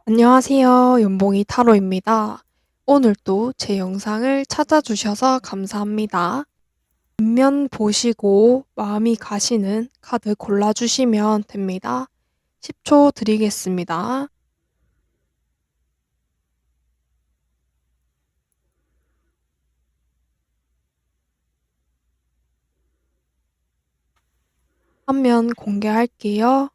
안녕하세요. 연봉이 타로입니다. 오늘도 제 영상을 찾아주셔서 감사합니다. 뒷면 보시고 마음이 가시는 카드 골라주시면 됩니다. 10초 드리겠습니다. 화면 공개할게요.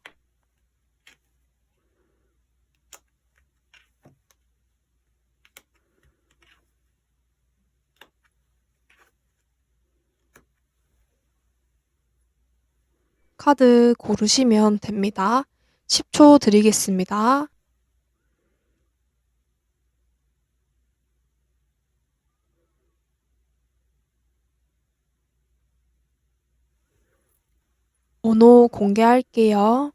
카드 고르시면 됩니다. 10초 드리겠습니다. 번호 공개할게요.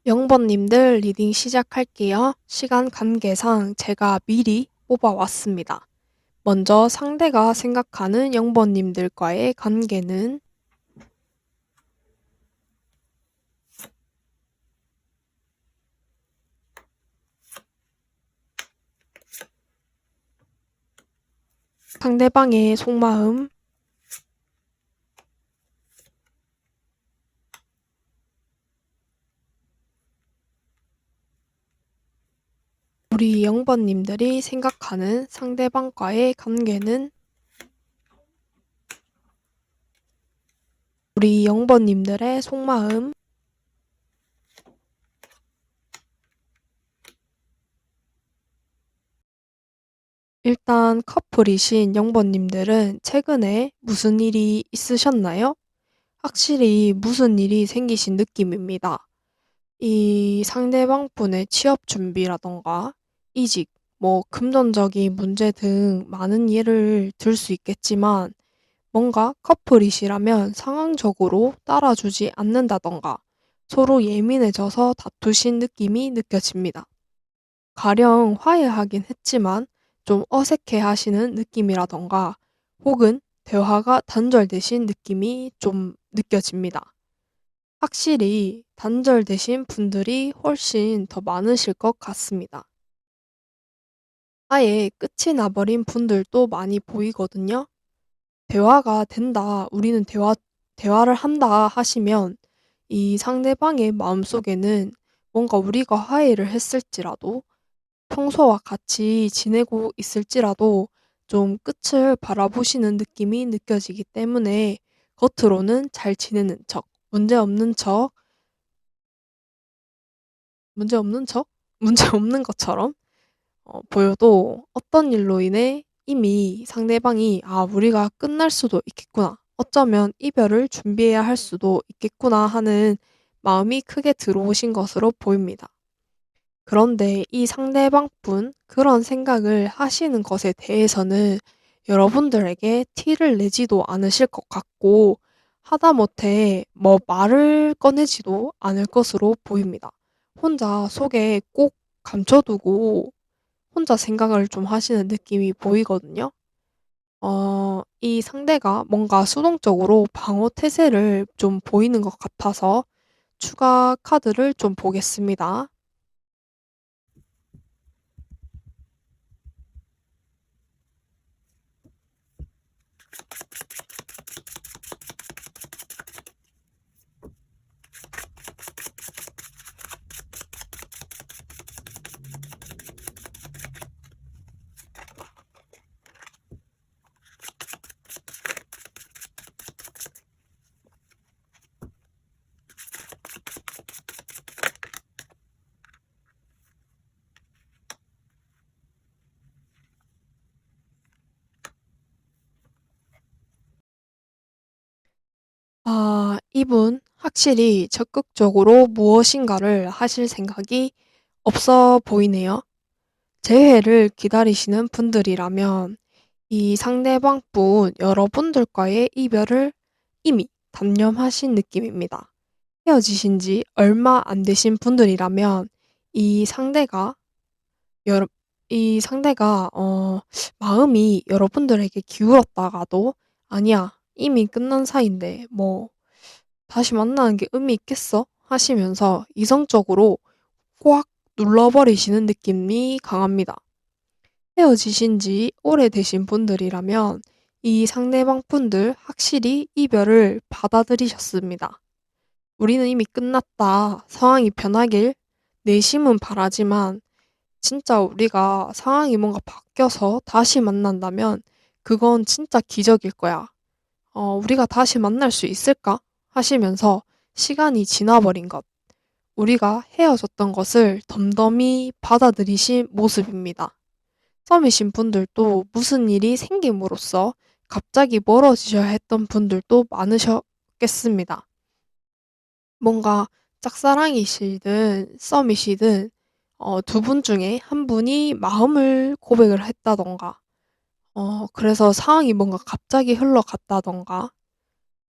영번님들 리딩 시작할게요. 시간 관계상 제가 미리 뽑아왔습니다. 먼저 상대가 생각하는 영번님들과의 관계는 상대방의 속마음, 우리 영번님들이 생각하는 상대방과의 관계는 우리 영번님들의 속마음, 일단 커플이신 영번님들은 최근에 무슨 일이 있으셨나요? 확실히 무슨 일이 생기신 느낌입니다. 이 상대방 분의 취업 준비라던가 이직, 금전적인 문제 등 많은 예를 들 수 있겠지만 뭔가 커플이시라면 상황적으로 따라주지 않는다던가 서로 예민해져서 다투신 느낌이 느껴집니다. 가령 화해하긴 했지만 좀 어색해 하시는 느낌이라던가 혹은 대화가 단절되신 느낌이 좀 느껴집니다. 확실히 단절되신 분들이 훨씬 더 많으실 것 같습니다. 아예 끝이 나버린 분들도 많이 보이거든요. 대화가 된다, 우리는 대화를 한다 하시면 이 상대방의 마음속에는 뭔가 우리가 화해를 했을지라도 평소와 같이 지내고 있을지라도 좀 끝을 바라보시는 느낌이 느껴지기 때문에 겉으로는 잘 지내는 척, 문제없는 척, 문제없는 척? 문제없는 것처럼 보여도 어떤 일로 인해 이미 상대방이 '아 우리가 끝날 수도 있겠구나. 어쩌면 이별을 준비해야 할 수도 있겠구나.' 하는 마음이 크게 들어오신 것으로 보입니다. 그런데 이 상대방 분 그런 생각을 하시는 것에 대해서는 여러분들에게 티를 내지도 않으실 것 같고 하다못해 말을 꺼내지도 않을 것으로 보입니다. 혼자 속에 꼭 감춰두고 혼자 생각을 좀 하시는 느낌이 보이거든요. 이 상대가 뭔가 수동적으로 방어 태세를 좀 보이는 것 같아서 추가 카드를 좀 보겠습니다. 이분 확실히 적극적으로 무엇인가를 하실 생각이 없어 보이네요. 재회를 기다리시는 분들이라면 이 상대방 분 여러분들과의 이별을 이미 단념하신 느낌입니다. 헤어지신 지 얼마 안 되신 분들이라면 이 상대가 여러 이 상대가 마음이 여러분들에게 기울었다가도 '아니야. 이미 끝난 사이인데 뭐 다시 만나는 게 의미 있겠어?' 하시면서 이성적으로 꽉 눌러버리시는 느낌이 강합니다. 헤어지신 지 오래되신 분들이라면 이 상대방 분들 확실히 이별을 받아들이셨습니다. '우리는 이미 끝났다. 상황이 변하길 내심은 바라지만 진짜 우리가 상황이 뭔가 바뀌어서 다시 만난다면 그건 진짜 기적일 거야. 우리가 다시 만날 수 있을까?' 하시면서 시간이 지나버린 것, 우리가 헤어졌던 것을 덤덤히 받아들이신 모습입니다. 썸이신 분들도 무슨 일이 생김으로써 갑자기 멀어지셔야 했던 분들도 많으셨겠습니다. 뭔가 짝사랑이시든 썸이시든 두 분 중에 한 분이 마음을 고백을 했다던가 그래서 상황이 뭔가 갑자기 흘러갔다던가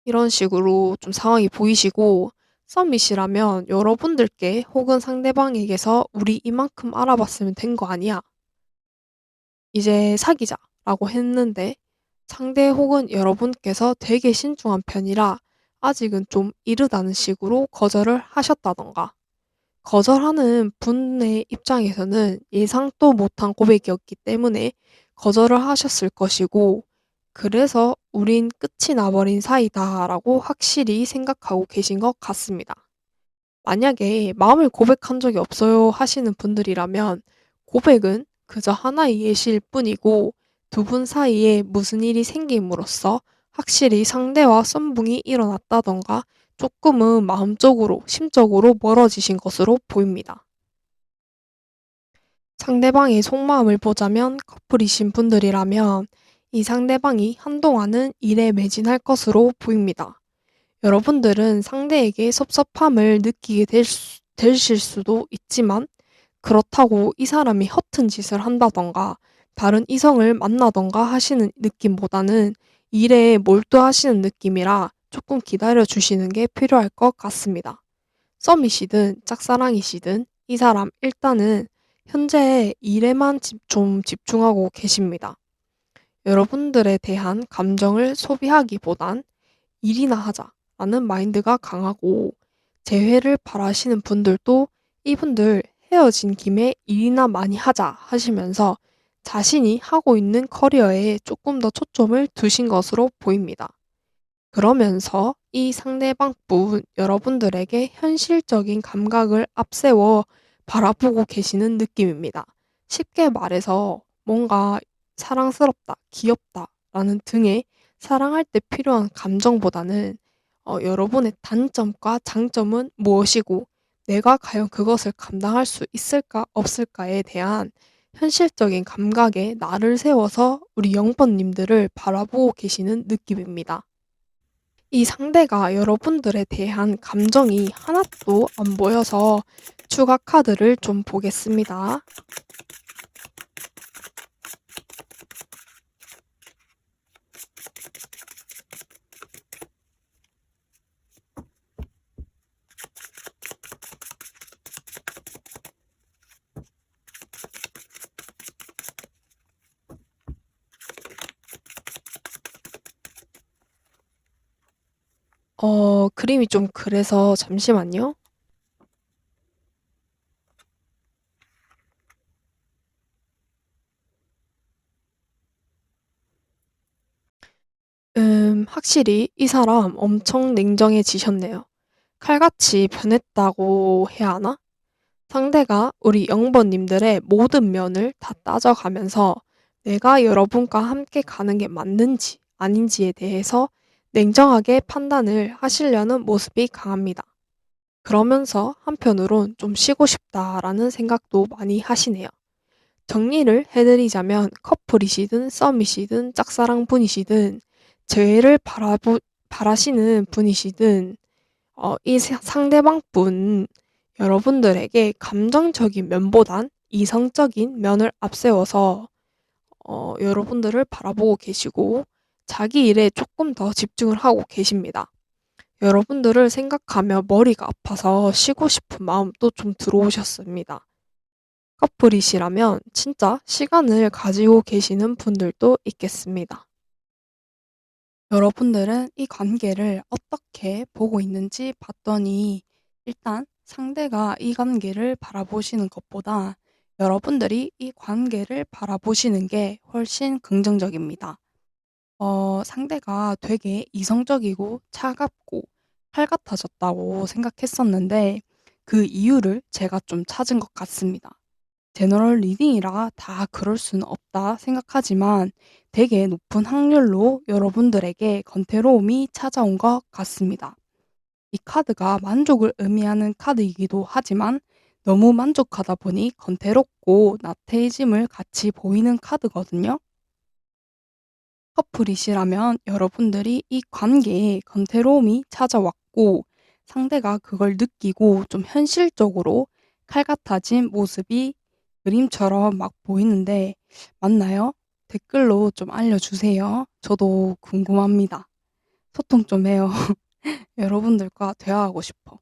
이런 식으로 좀 상황이 보이시고, 썸이시라면 여러분들께 혹은 상대방에게서 "우리 이만큼 알아봤으면 된 거 아니야. 이제 사귀자."라고 했는데 상대 혹은 여러분께서 되게 신중한 편이라 아직은 좀 이르다는 식으로 거절을 하셨다던가, 거절하는 분의 입장에서는 예상도 못한 고백이었기 때문에 거절을 하셨을 것이고, 그래서 '우린 끝이 나 버린 사이다.'라고 확실히 생각하고 계신 것 같습니다. 만약에 "마음을 고백한 적이 없어요." 하시는 분들이라면 고백은 그저 하나의 예시일 뿐이고, 두 분 사이에 무슨 일이 생김으로써 확실히 상대와 썸붕이 일어났다던가 쪼끔은 마음적으로 심적으로 멀어지신 것으로 보입니다. 상대방의 속마음을 보자면 커플이신 분들이라면 이 상대방이 한동안은 일에 매진할 것으로 보입니다. 여러분들은 상대에게 섭섭함을 느끼게 되실 수도 있지만, 그렇다고 이 사람이 허튼 짓을 한다던가 다른 이성을 만나던가 하시는 느낌보다는 일에 몰두하시는 느낌이라 조금 기다려 주시는 게 필요할 것 같습니다. 썸이시든 짝사랑이시든 이 사람 일단은 현재 일에만 좀 집중하고 계십니다. 여러분들에 대한 감정을 소비하기보단 '일이나 하자.'라는 마인드가 강하고, 재회를 바라시는 분들도 이분들 헤어진 김에 '일이나 많이 하자.' 하시면서 자신이 하고 있는 커리어에 조금 더 초점을 두신 것으로 보입니다. 그러면서 이 상대방 분 여러분들에게 현실적인 감각을 앞세워 바라보고 계시는 느낌입니다. 쉽게 말해서 뭔가 '사랑스럽다. 귀엽다.'라는 등의 사랑할 때 필요한 감정보다는 여러분의 단점과 장점은 무엇이고 '내가 과연 그것을 감당할 수 있을까 없을까.'에 대한 현실적인 감각에 날을 세워서 우리 영번님들을 바라보고 계시는 느낌입니다. 이 상대가 여러분들에 대한 감정이 하나도 안 보여서 추가 카드를 좀 보겠습니다. 그림이 좀 그래서 잠시만요. 확실히 이 사람 엄청 냉정해지셨네요. 칼같이 변했다고 해야 하나? 상대가 우리 영번님들의 모든 면을 다 따져가면서 내가 여러분과 함께 가는 게 맞는지 아닌지에 대해서 냉정하게 판단을 하시려는 모습이 강합니다. 그러면서 한편으론 '좀 쉬고 싶다.'라는 생각도 많이 하시네요. 정리를 해 드리자면 커플이시든 썸이시든 짝사랑분이시든 재회를 바라시는 분이시든 이 상대방 분 여러분들에게 감정적인 면보단 이성적인 면을 앞세워서 여러분들을 바라보고 계시고 자기 일에 조금 더 집중을 하고 계십니다. 여러분들을 생각하며 머리가 아파서 쉬고 싶은 마음도 좀 들어오셨습니다. 커플이시라면 진짜 시간을 가지고 계시는 분들도 있겠습니다. 여러분들은 이 관계를 어떻게 보고 있는지 봤더니 일단 상대가 이 관계를 바라보시는 것보다 여러분들이 이 관계를 바라보시는 게 훨씬 긍정적입니다. 상대가 되게 이성적이고 차갑고 칼 같아졌다고 생각했었는데 그 이유를 제가 좀 찾은 것 같습니다. 제너럴 리딩이라 다 그럴 수는 없다 생각하지만 되게 높은 확률로 여러분들에게 건태로움이 찾아온 것 같습니다. 이 카드가 만족을 의미하는 카드이기도 하지만 너무 만족하다 보니 건태롭고 나태해짐을 같이 보이는 카드거든요. 커플이시라면 여러분들이 이 관계에 건태로움이 찾아왔고 상대가 그걸 느끼고 좀 현실적으로 칼 같아진 모습이 그림처럼 막 보이는데 맞나요? 댓글로 좀 알려주세요. 저도 궁금합니다. 소통 좀 해요. 여러분들과 대화하고 싶어.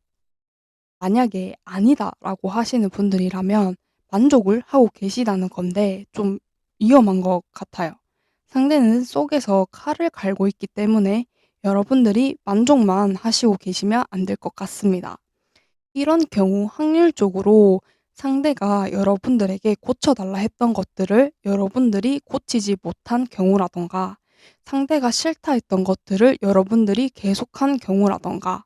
만약에 아니다라고 하시는 분들이라면 만족을 하고 계시다는 건데 좀 위험한 것 같아요. 상대는 속에서 칼을 갈고 있기 때문에 여러분들이 만족만 하시고 계시면 안 될 것 같습니다. 이런 경우 확률적으로 상대가 여러분들에게 고쳐달라 했던 것들을 여러분들이 고치지 못한 경우라던가 상대가 싫다 했던 것들을 여러분들이 계속한 경우라던가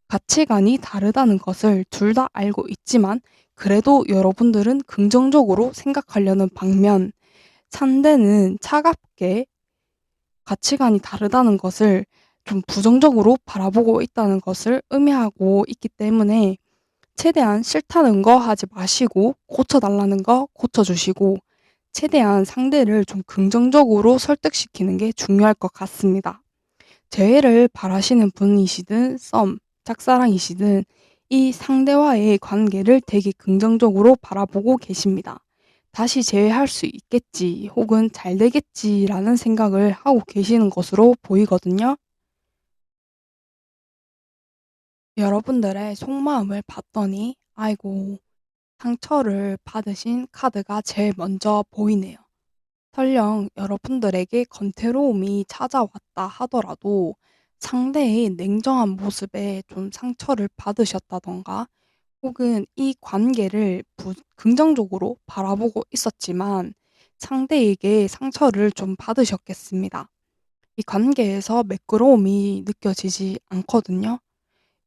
가치관이 다르다는 것을 둘 다 알고 있지만 그래도 여러분들은 긍정적으로 생각하려는 반면 상대는 차갑게 가치관이 다르다는 것을 좀 부정적으로 바라보고 있다는 것을 의미하고 있기 때문에 최대한 싫다는 거 하지 마시고 고쳐달라는 거 고쳐주시고 최대한 상대를 좀 긍정적으로 설득시키는 게 중요할 것 같습니다. 재회를 바라시는 분이시든 짝사랑이시든 이 상대와의 관계를 되게 긍정적으로 바라보고 계십니다. 다시 재회할 수 있겠지 혹은 잘 되겠지라는 생각을 하고 계시는 것으로 보이거든요. 여러분들의 속마음을 봤더니 아이고 상처를 받으신 카드가 제일 먼저 보이네요. 설령 여러분들에게 건태로움이 찾아왔다 하더라도 상대의 냉정한 모습에 좀 상처를 받으셨다던가 혹은 이 관계를 긍정적으로 바라보고 있었지만 상대에게 상처를 좀 받으셨겠습니다. 이 관계에서 매끄러움이 느껴지지 않거든요.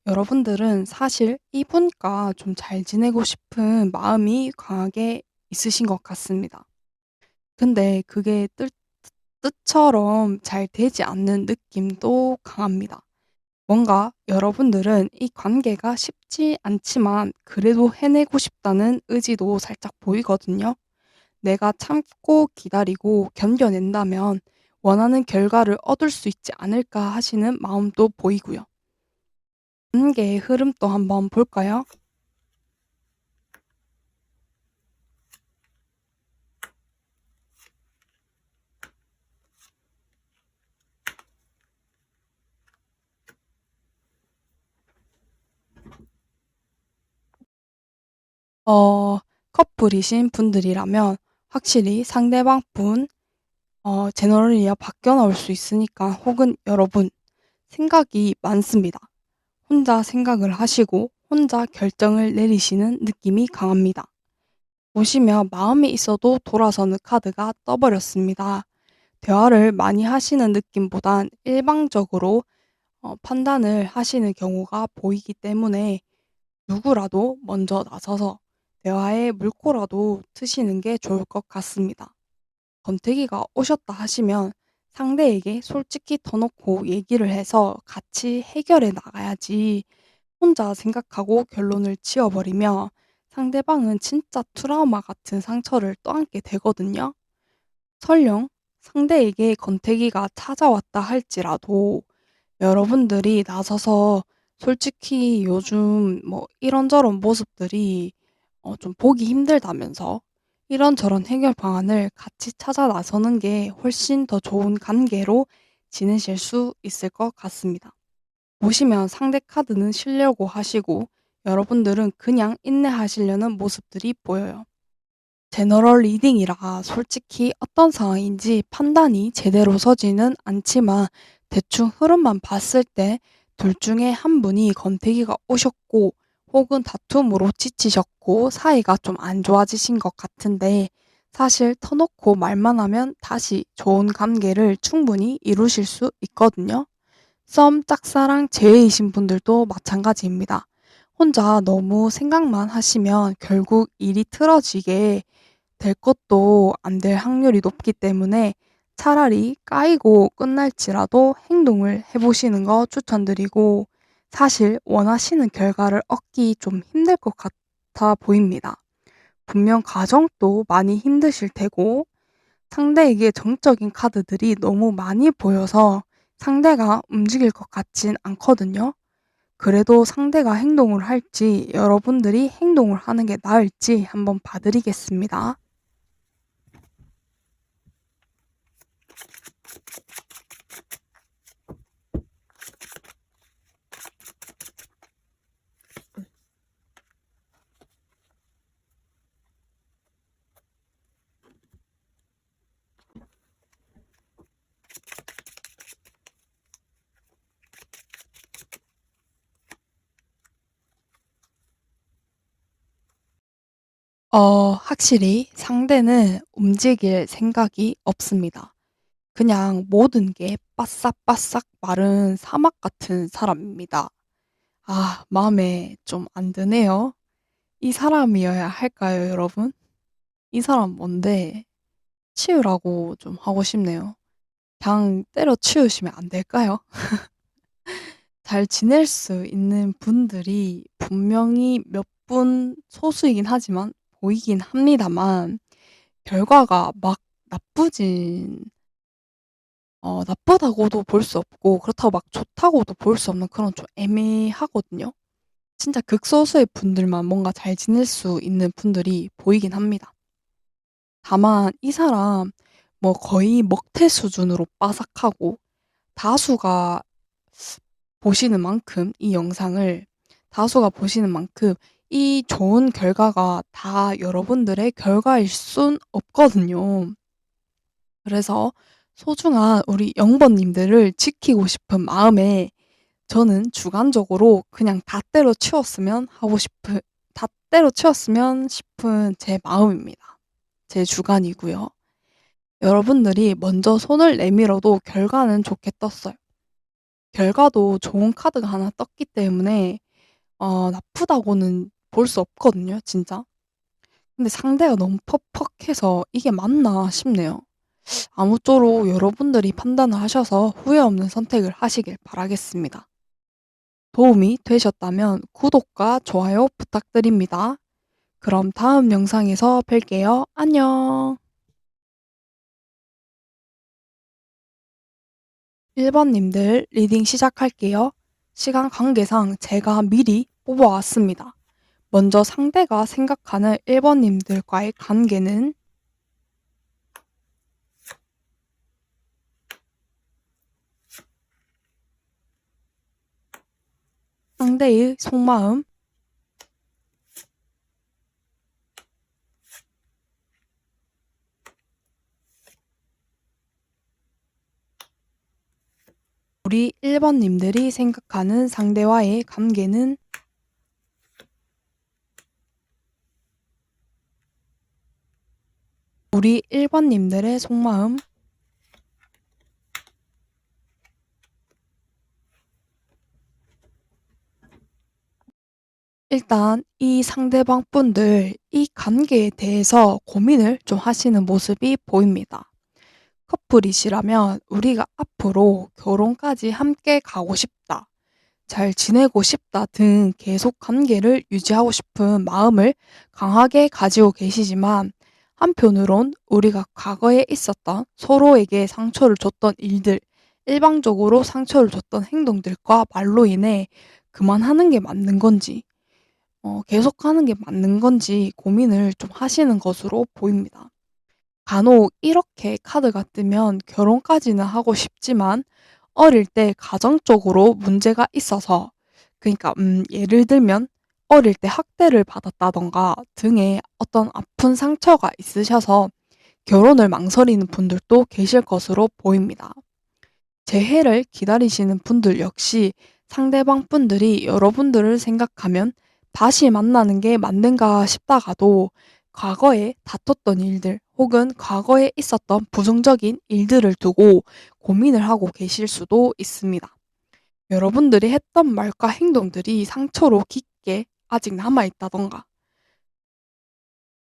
여러분들은 사실 이분과 좀 잘 지내고 싶은 마음이 강하게 있으신 것 같습니다. 근데 그게 뜻처럼 잘 되지 않는 느낌도 강합니다. 뭔가 여러분들은 이 관계가 쉽지 않지만 그래도 해내고 싶다는 의지도 살짝 보이거든요. 내가 참고 기다리고 견뎌낸다면 원하는 결과를 얻을 수 있지 않을까 하시는 마음도 보이고요. 관계의 흐름도 한번 볼까요? 어, 커플이신 분들이라면 확실히 상대방 분, 제너럴리아 바뀌어 나올 수 있으니까 혹은 여러분, 생각이 많습니다. 혼자 생각을 하시고 혼자 결정을 내리시는 느낌이 강합니다. 보시면 마음이 있어도 돌아서는 카드가 떠버렸습니다. 대화를 많이 하시는 느낌보단 일방적으로 판단을 하시는 경우가 보이기 때문에 누구라도 먼저 나서서 대화에 물꼬라도 트시는 게 좋을 것 같습니다. 권태기가 오셨다 하시면 상대에게 솔직히 터놓고 얘기를 해서 같이 해결해 나가야지 혼자 생각하고 결론을 지어버리며 상대방은 진짜 트라우마 같은 상처를 떠안게 되거든요. 설령 상대에게 권태기가 찾아왔다 할지라도 여러분들이 나서서 솔직히 요즘 뭐 이런저런 모습들이 좀 보기 힘들다면서 이런저런 해결 방안을 같이 찾아 나서는 게 훨씬 더 좋은 관계로 지내실 수 있을 것 같습니다. 보시면 상대 카드는 실려고 하시고 여러분들은 그냥 인내하시려는 모습들이 보여요. 제너럴 리딩이라 솔직히 어떤 상황인지 판단이 제대로 서지는 않지만 대충 흐름만 봤을 때 둘 중에 한 분이 권태기가 오셨고 혹은 다툼으로 지치셨고 사이가 좀 안 좋아지신 것 같은데 사실 터놓고 말만 하면 다시 좋은 관계를 충분히 이루실 수 있거든요. 썸, 짝사랑 제외이신 분들도 마찬가지입니다. 혼자 너무 생각만 하시면 결국 일이 틀어지게 될 것도 안 될 확률이 높기 때문에 차라리 까이고 끝날지라도 행동을 해보시는 거 추천드리고 사실 원하시는 결과를 얻기 좀 힘들 것 같아 보입니다. 분명 과정도 많이 힘드실 테고 상대에게 정적인 카드들이 너무 많이 보여서 상대가 움직일 것 같진 않거든요. 그래도 상대가 행동을 할지 여러분들이 행동을 하는 게 나을지 한번 봐드리겠습니다. 확실히 상대는 움직일 생각이 없습니다. 그냥 모든 게 바싹바싹 마른 사막 같은 사람입니다. 아, 마음에 좀 안 드네요. 이 사람이어야 할까요, 여러분? 이 사람 뭔데? 치우라고 좀 하고 싶네요. 그냥 때려치우시면 안 될까요? 잘 지낼 수 있는 분들이 분명히 몇 분 소수이긴 하지만 보이긴 합니다만 결과가 막 나쁘진 나쁘다고도 볼 수 없고 그렇다고 막 좋다고도 볼 수 없는 그런 좀 애매하거든요. 진짜 극소수의 분들만 뭔가 잘 지낼 수 있는 분들이 보이긴 합니다. 다만 이 사람 뭐 거의 먹태 수준으로 빠삭하고 다수가 보시는 만큼 이 영상을 다수가 보시는 만큼 이 좋은 결과가 다 여러분들의 결과일 순 없거든요. 그래서 소중한 우리 영번님들을 지키고 싶은 마음에 저는 주관적으로 그냥 다 때려치웠으면 싶은 제 마음입니다. 제 주관이고요. 여러분들이 먼저 손을 내밀어도 결과는 좋게 떴어요. 결과도 좋은 카드가 하나 떴기 때문에 나쁘다고는 볼 수 없거든요, 진짜. 근데 상대가 너무 퍽퍽해서 이게 맞나 싶네요. 아무쪼록 여러분들이 판단을 하셔서 후회 없는 선택을 하시길 바라겠습니다. 도움이 되셨다면 구독과 좋아요 부탁드립니다. 그럼 다음 영상에서 뵐게요. 안녕. 1번님들 리딩 시작할게요. 시간 관계상 제가 미리 뽑아왔습니다. 먼저 상대가 생각하는 1번님들과의 관계는 상대의 속마음, 우리 1번님들이 생각하는 상대와의 관계는 우리 1번님들의 속마음, 일단 이 상대방 분들 이 관계에 대해서 고민을 좀 하시는 모습이 보입니다. 커플이시라면 우리가 앞으로 결혼까지 함께 가고 싶다, 잘 지내고 싶다 등 계속 관계를 유지하고 싶은 마음을 강하게 가지고 계시지만 한편으론 우리가 과거에 있었던 서로에게 상처를 줬던 일들, 일방적으로 상처를 줬던 행동들과 말로 인해 그만하는 게 맞는 건지, 계속하는 게 맞는 건지 고민을 좀 하시는 것으로 보입니다. 간혹 이렇게 카드가 뜨면 결혼까지는 하고 싶지만 어릴 때 가정적으로 문제가 있어서, 그러니까 예를 들면 어릴 때 학대를 받았다던가 등의 어떤 아픈 상처가 있으셔서 결혼을 망설이는 분들도 계실 것으로 보입니다. 재해를 기다리시는 분들 역시 상대방 분들이 여러분들을 생각하면 다시 만나는 게 맞는가 싶다가도 과거에 다퉜던 일들 혹은 과거에 있었던 부정적인 일들을 두고 고민을 하고 계실 수도 있습니다. 여러분들이 했던 말과 행동들이 상처로 깊게 아직 남아있다던가,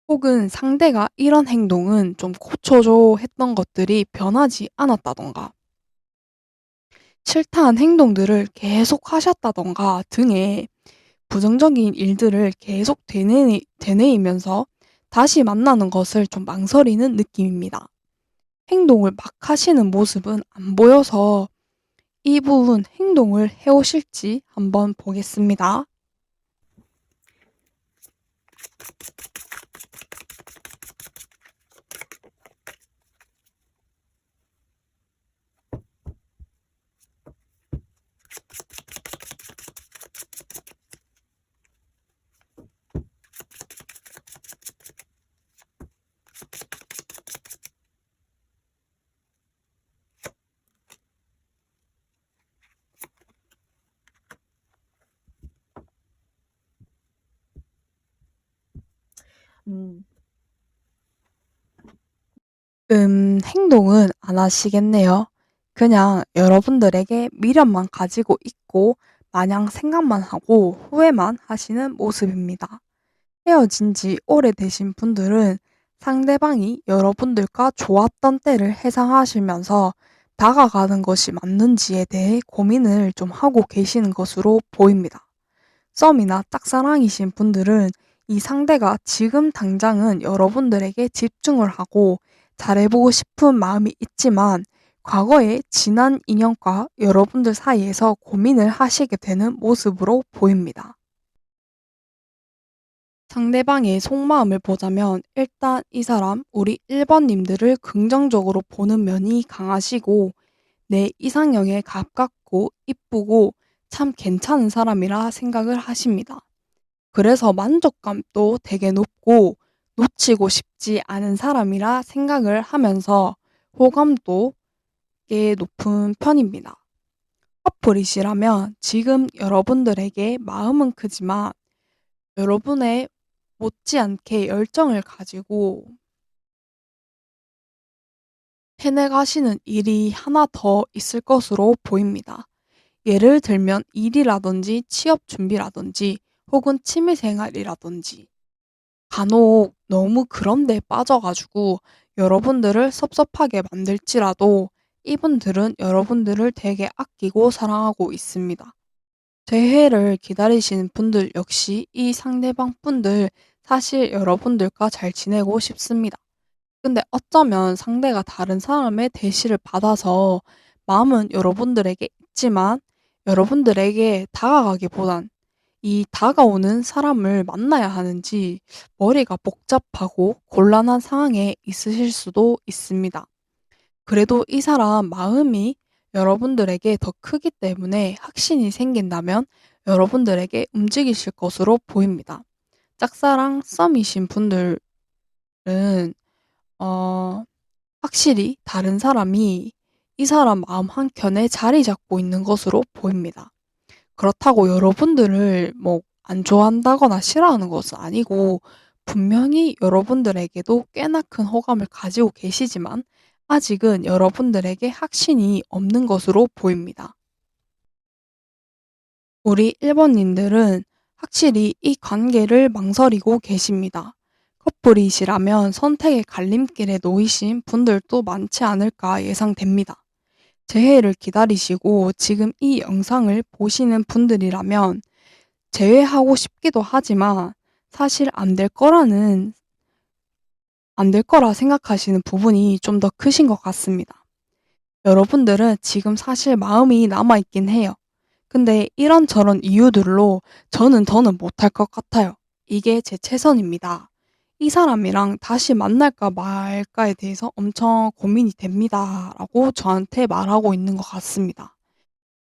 혹은 상대가 이런 행동은 좀 고쳐줘 했던 것들이 변하지 않았다던가, 싫다한 행동들을 계속 하셨다던가 등의 부정적인 일들을 계속 되뇌이면서 다시 만나는 것을 좀 망설이는 느낌입니다. 행동을 막 하시는 모습은 안 보여서 이 부분 행동을 해오실지 한번 보겠습니다. 음. 행동은 안 하시겠네요. 그냥 여러분들에게 미련만 가지고 있고 마냥 생각만 하고 후회만 하시는 모습입니다. 헤어진 지 오래되신 분들은 상대방이 여러분들과 좋았던 때를 회상하시면서 다가가는 것이 맞는지에 대해 고민을 좀 하고 계시는 것으로 보입니다. 썸이나 짝사랑이신 분들은 이 상대가 지금 당장은 여러분들에게 집중을 하고 잘해보고 싶은 마음이 있지만 과거의 지난 인연과 여러분들 사이에서 고민을 하시게 되는 모습으로 보입니다. 상대방의 속마음을 보자면 일단 이 사람 우리 1번님들을 긍정적으로 보는 면이 강하시고 내 이상형에 가깝고 이쁘고 참 괜찮은 사람이라 생각을 하십니다. 그래서 만족감도 되게 높고 놓치고 싶지 않은 사람이라 생각을 하면서 호감도 꽤 높은 편입니다. 커플이시라면 지금 여러분들에게 마음은 크지만 여러분의 못지않게 열정을 가지고 해내가시는 일이 하나 더 있을 것으로 보입니다. 예를 들면 일이라든지 취업 준비라든지 혹은 취미생활이라든지, 간혹 너무 그런 데 빠져가지고 여러분들을 섭섭하게 만들지라도 이분들은 여러분들을 되게 아끼고 사랑하고 있습니다. 재회를 기다리시는 분들 역시 이 상대방 분들 사실 여러분들과 잘 지내고 싶습니다. 근데 어쩌면 상대가 다른 사람의 대시를 받아서 마음은 여러분들에게 있지만 여러분들에게 다가가기보단 이 다가오는 사람을 만나야 하는지 머리가 복잡하고 곤란한 상황에 있으실 수도 있습니다. 그래도 이 사람 마음이 여러분들에게 더 크기 때문에 확신이 생긴다면 여러분들에게 움직이실 것으로 보입니다. 짝사랑 썸이신 분들은 어, 확실히 다른 사람이 이 사람 마음 한켠에 자리 잡고 있는 것으로 보입니다. 그렇다고 여러분들을 뭐 안 좋아한다거나 싫어하는 것은 아니고 분명히 여러분들에게도 꽤나 큰 호감을 가지고 계시지만 아직은 여러분들에게 확신이 없는 것으로 보입니다. 우리 1번님들은 확실히 이 관계를 망설이고 계십니다. 커플이시라면 선택의 갈림길에 놓이신 분들도 많지 않을까 예상됩니다. 재해를 기다리시고 지금 이 영상을 보시는 분들이라면 재회하고 싶기도 하지만 사실 안 될 거라 생각하시는 부분이 좀 더 크신 것 같습니다. 여러분들은 지금 사실 마음이 남아있긴 해요. 근데 이런저런 이유들로 저는 더는 못할 것 같아요. 이게 제 최선입니다. 이 사람이랑 다시 만날까 말까에 대해서 엄청 고민이 됩니다. 라고 저한테 말하고 있는 것 같습니다.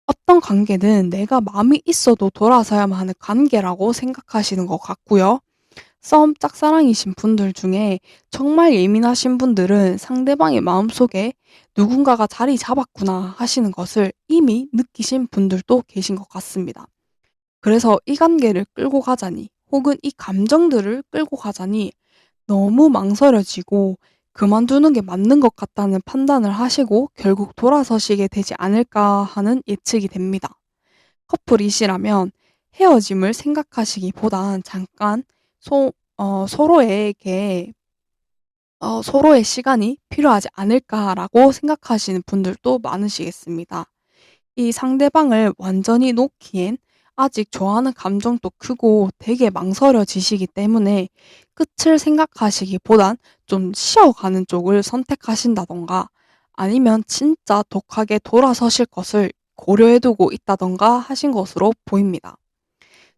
어떤 관계는 내가 마음이 있어도 돌아서야만 하는 관계라고 생각하시는 것 같고요. 썸 짝사랑이신 분들 중에 정말 예민하신 분들은 상대방의 마음속에 누군가가 자리 잡았구나 하시는 것을 이미 느끼신 분들도 계신 것 같습니다. 그래서 이 관계를 끌고 가자니 혹은 이 감정들을 끌고 가자니 너무 망설여지고 그만두는 게 맞는 것 같다는 판단을 하시고 결국 돌아서시게 되지 않을까 하는 예측이 됩니다. 커플이시라면 헤어짐을 생각하시기보단 잠깐 서로에게 서로의 시간이 필요하지 않을까라고 생각하시는 분들도 많으시겠습니다. 이 상대방을 완전히 놓기엔 아직 좋아하는 감정도 크고 되게 망설여지시기 때문에 끝을 생각하시기보단 좀 쉬어가는 쪽을 선택하신다던가 아니면 진짜 독하게 돌아서실 것을 고려해두고 있다던가 하신 것으로 보입니다.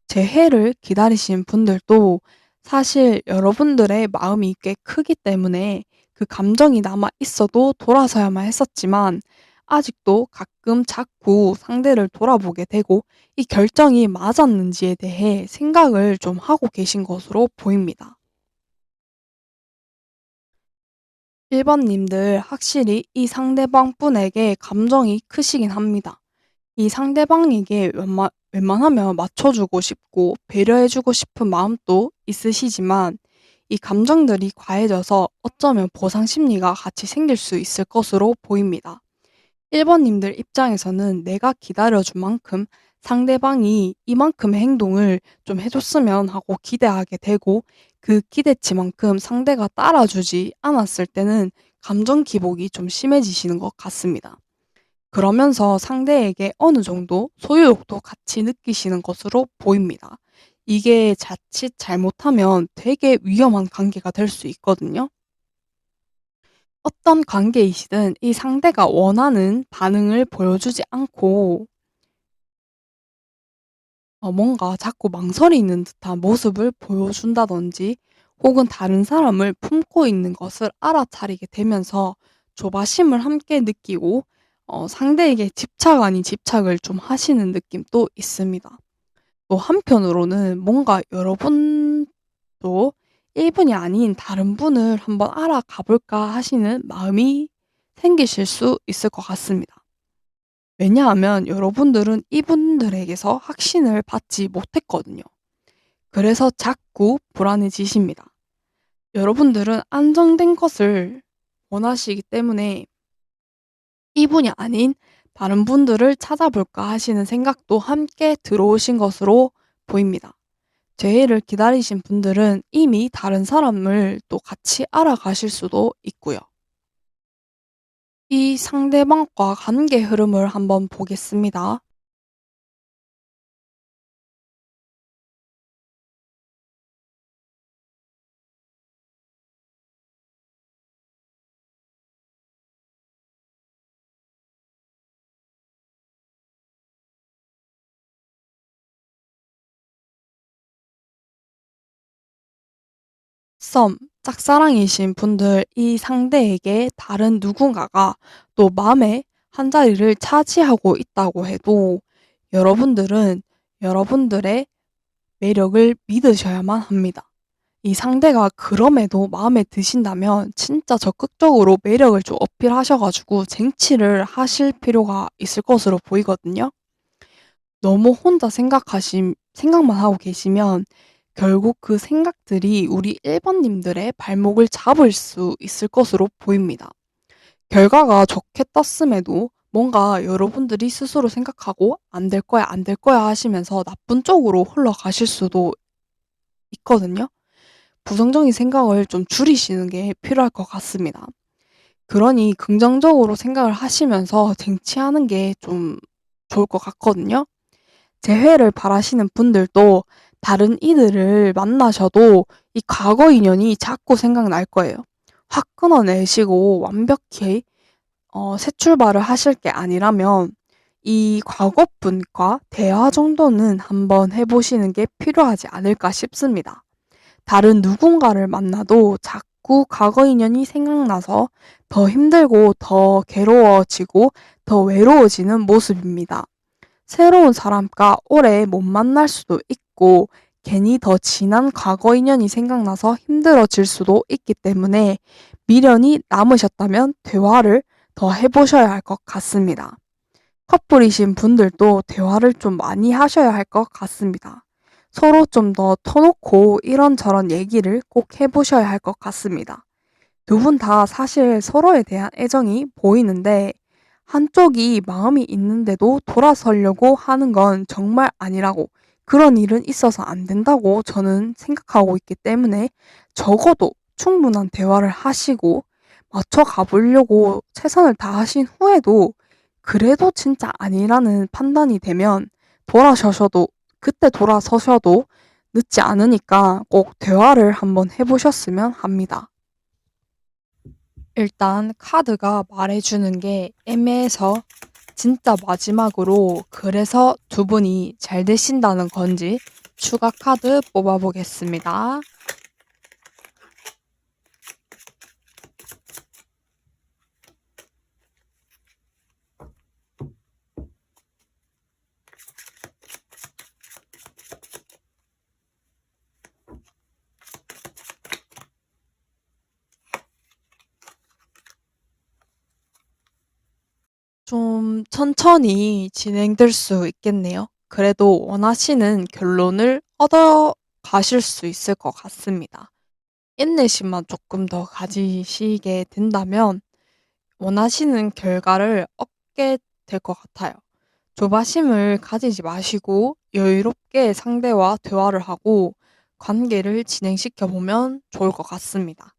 재해를 기다리신 분들도 사실 여러분들의 마음이 꽤 크기 때문에 그 감정이 남아 있어도 돌아서야만 했었지만 아직도 가끔 자꾸 상대를 돌아보게 되고 이 결정이 맞았는지에 대해 생각을 좀 하고 계신 것으로 보입니다. 1번님들 확실히 이 상대방 분에게 감정이 크시긴 합니다. 이 상대방에게 웬만하면 맞춰주고 싶고 배려해주고 싶은 마음도 있으시지만 이 감정들이 과해져서 어쩌면 보상 심리가 같이 생길 수 있을 것으로 보입니다. 1번님들 입장에서는 내가 기다려준 만큼 상대방이 이만큼의 행동을 좀 해줬으면 하고 기대하게 되고 그 기대치만큼 상대가 따라주지 않았을 때는 감정 기복이 좀 심해지시는 것 같습니다. 그러면서 상대에게 어느 정도 소유욕도 같이 느끼시는 것으로 보입니다. 이게 자칫 잘못하면 되게 위험한 관계가 될 수 있거든요. 어떤 관계이시든 이 상대가 원하는 반응을 보여주지 않고 뭔가 자꾸 망설이는 듯한 모습을 보여준다든지 혹은 다른 사람을 품고 있는 것을 알아차리게 되면서 조바심을 함께 느끼고 상대에게 집착 아닌 집착을 좀 하시는 느낌도 있습니다. 또 한편으로는 뭔가 여러분도 1분이 아닌 다른 분을 한번 알아가 볼까 하시는 마음이 생기실 수 있을 것 같습니다. 왜냐하면 여러분들은 이분들에게서 확신을 받지 못했거든요. 그래서 자꾸 불안해지십니다. 여러분들은 안정된 것을 원하시기 때문에 이분이 아닌 다른 분들을 찾아볼까 하시는 생각도 함께 들어오신 것으로 보입니다. 재해를 기다리신 분들은 이미 다른 사람을 또 같이 알아가실 수도 있고요. 이 상대방과 관계 흐름을 한번 보겠습니다. 썸, 짝사랑이신 분들 이 상대에게 다른 누군가가 또 마음의 한 자리를 차지하고 있다고 해도 여러분들은 여러분들의 매력을 믿으셔야만 합니다. 이 상대가 그럼에도 마음에 드신다면 진짜 적극적으로 매력을 좀 어필하셔 가지고 쟁취를 하실 필요가 있을 것으로 보이거든요. 너무 혼자 생각만 하고 계시면 결국 그 생각들이 우리 1번님들의 발목을 잡을 수 있을 것으로 보입니다. 결과가 좋게 떴음에도 뭔가 여러분들이 스스로 생각하고 안 될 거야, 안 될 거야 하시면서 나쁜 쪽으로 흘러가실 수도 있거든요. 부정적인 생각을 좀 줄이시는 게 필요할 것 같습니다. 그러니 긍정적으로 생각을 하시면서 쟁취하는 게 좀 좋을 것 같거든요. 재회를 바라시는 분들도 다른 이들을 만나셔도 이 과거 인연이 자꾸 생각날 거예요. 확 끊어내시고 완벽히 새 출발을 하실 게 아니라면 이 과거분과 대화 정도는 한번 해보시는 게 필요하지 않을까 싶습니다. 다른 누군가를 만나도 자꾸 과거 인연이 생각나서 더 힘들고 더 괴로워지고 더 외로워지는 모습입니다. 새로운 사람과 오래 못 만날 수도 있고 괜히 더 진한 과거 인연이 생각나서 힘들어질 수도 있기 때문에 미련이 남으셨다면 대화를 더 해보셔야 할 것 같습니다. 커플이신 분들도 대화를 좀 많이 하셔야 할 것 같습니다. 서로 좀 더 터놓고 이런저런 얘기를 꼭 해보셔야 할 것 같습니다. 두 분 다 사실 서로에 대한 애정이 보이는데 한쪽이 마음이 있는데도 돌아서려고 하는 건 정말 아니라고, 그런 일은 있어서 안 된다고 저는 생각하고 있기 때문에 적어도 충분한 대화를 하시고 맞춰 가보려고 최선을 다하신 후에도 그래도 진짜 아니라는 판단이 되면 돌아서셔도, 그때 돌아서셔도 늦지 않으니까 꼭 대화를 한번 해보셨으면 합니다. 일단 카드가 말해주는 게 애매해서 진짜 마지막으로 그래서 두 분이 잘 되신다는 건지 추가 카드 뽑아보겠습니다. 좀 천천히 진행될 수 있겠네요. 그래도 원하시는 결론을 얻어 가실 수 있을 것 같습니다. 인내심만 조금 더 가지시게 된다면 원하시는 결과를 얻게 될 것 같아요. 조바심을 가지지 마시고 여유롭게 상대와 대화를 하고 관계를 진행시켜 보면 좋을 것 같습니다.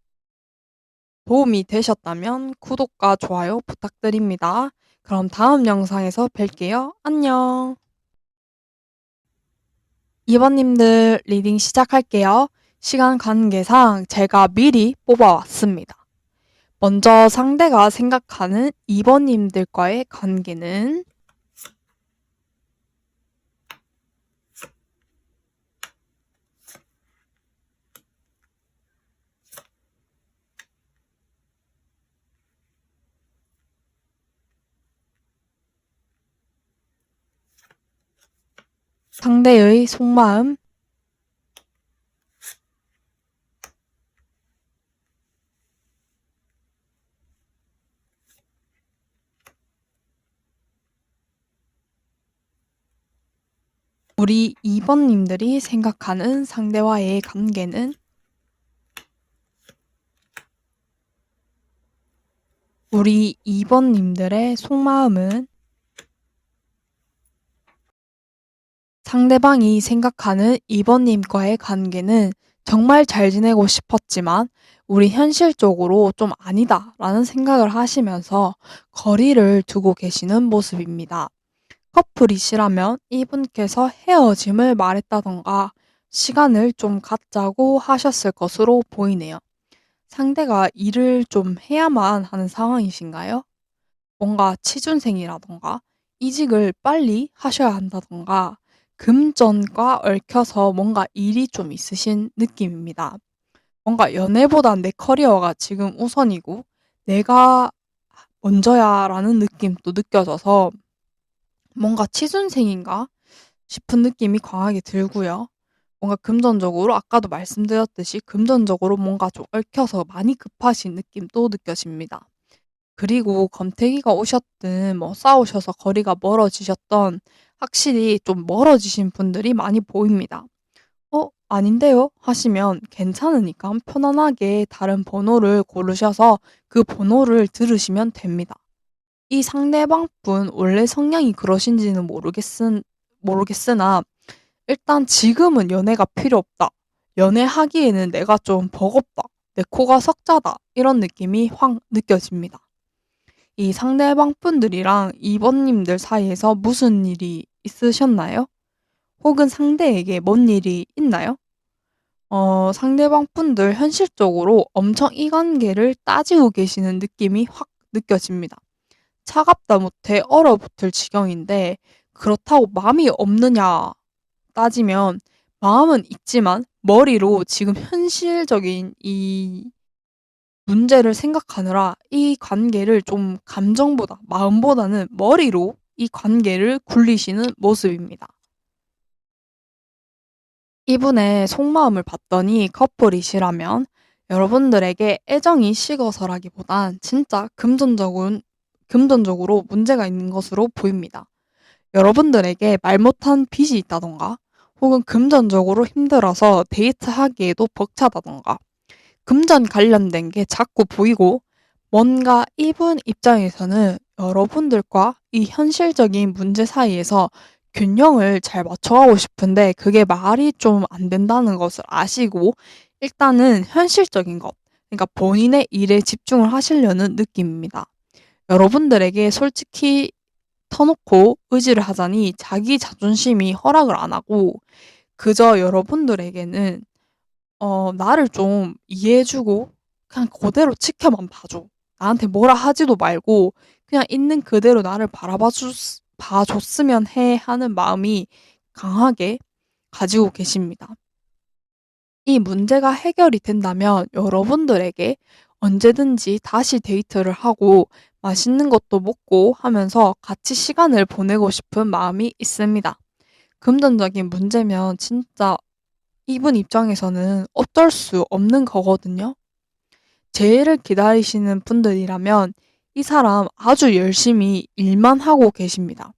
도움이 되셨다면 구독과 좋아요 부탁드립니다. 그럼 다음 영상에서 뵐게요. 안녕. 2번님들 리딩 시작할게요. 시간 관계상 제가 미리 뽑아왔습니다. 먼저 상대가 생각하는 2번님들과의 관계는 상대의 속마음, 우리 2번님들이 생각하는 상대와의 관계는 우리 2번님들의 속마음은 상대방이 생각하는 2번님과의 관계는 정말 잘 지내고 싶었지만 우리 현실적으로 좀 아니다 라는 생각을 하시면서 거리를 두고 계시는 모습입니다. 커플이시라면 이분께서 헤어짐을 말했다던가 시간을 좀 갖자고 하셨을 것으로 보이네요. 상대가 일을 좀 해야만 하는 상황이신가요? 뭔가 취준생이라던가 이직을 빨리 하셔야 한다던가 금전과 얽혀서 뭔가 일이 좀 있으신 느낌입니다. 뭔가 연애보단 내 커리어가 지금 우선이고 내가 먼저야 라는 느낌도 느껴져서 뭔가 취준생인가 싶은 느낌이 강하게 들고요. 뭔가 금전적으로 아까도 말씀드렸듯이 금전적으로 뭔가 좀 얽혀서 많이 급하신 느낌도 느껴집니다. 그리고 검태기가 오셨든 뭐 싸우셔서 거리가 멀어지셨던 확실히 좀 멀어지신 분들이 많이 보입니다. 아닌데요? 하시면 괜찮으니까 편안하게 다른 번호를 고르셔서 그 번호를 들으시면 됩니다. 이 상대방 분 원래 성향이 그러신지는 모르겠으나 일단 지금은 연애가 필요 없다. 연애하기에는 내가 좀 버겁다. 내 코가 석자다. 이런 느낌이 확 느껴집니다. 이 상대방 분들이랑 2번님들 사이에서 무슨 일이 있으셨나요? 혹은 상대에게 뭔 일이 있나요? 상대방 분들 현실적으로 엄청 이 관계를 따지고 계시는 느낌이 확 느껴집니다. 차갑다 못해 얼어붙을 지경인데 그렇다고 마음이 없느냐 따지면 마음은 있지만 머리로 지금 현실적인 이 문제를 생각하느라 이 관계를 좀 감정보다 마음보다는 머리로 이 관계를 굴리시는 모습입니다. 이분의 속마음을 봤더니 커플이시라면 여러분들에게 애정이 식어서라기보단 진짜 금전적으로 문제가 있는 것으로 보입니다. 여러분들에게 말 못한 빚이 있다던가 혹은 금전적으로 힘들어서 데이트하기에도 벅차다던가 금전 관련된 게 자꾸 보이고 뭔가 이분 입장에서는 여러분들과 이 현실적인 문제 사이에서 균형을 잘 맞춰가고 싶은데 그게 말이 좀 안 된다는 것을 아시고 일단은 현실적인 것, 그러니까 본인의 일에 집중을 하시려는 느낌입니다. 여러분들에게 솔직히 터놓고 의지를 하자니 자기 자존심이 허락을 안 하고 그저 여러분들에게는 나를 좀 이해해주고 그냥 그대로 지켜만 봐줘. 나한테 뭐라 하지도 말고 그냥 있는 그대로 나를 봐줬으면 해 하는 마음이 강하게 가지고 계십니다. 이 문제가 해결이 된다면 여러분들에게 언제든지 다시 데이트를 하고 맛있는 것도 먹고 하면서 같이 시간을 보내고 싶은 마음이 있습니다. 금전적인 문제면 진짜 이분 입장에서는 어쩔 수 없는 거거든요. 재해를 기다리시는 분들이라면 이 사람 아주 열심히 일만 하고 계십니다.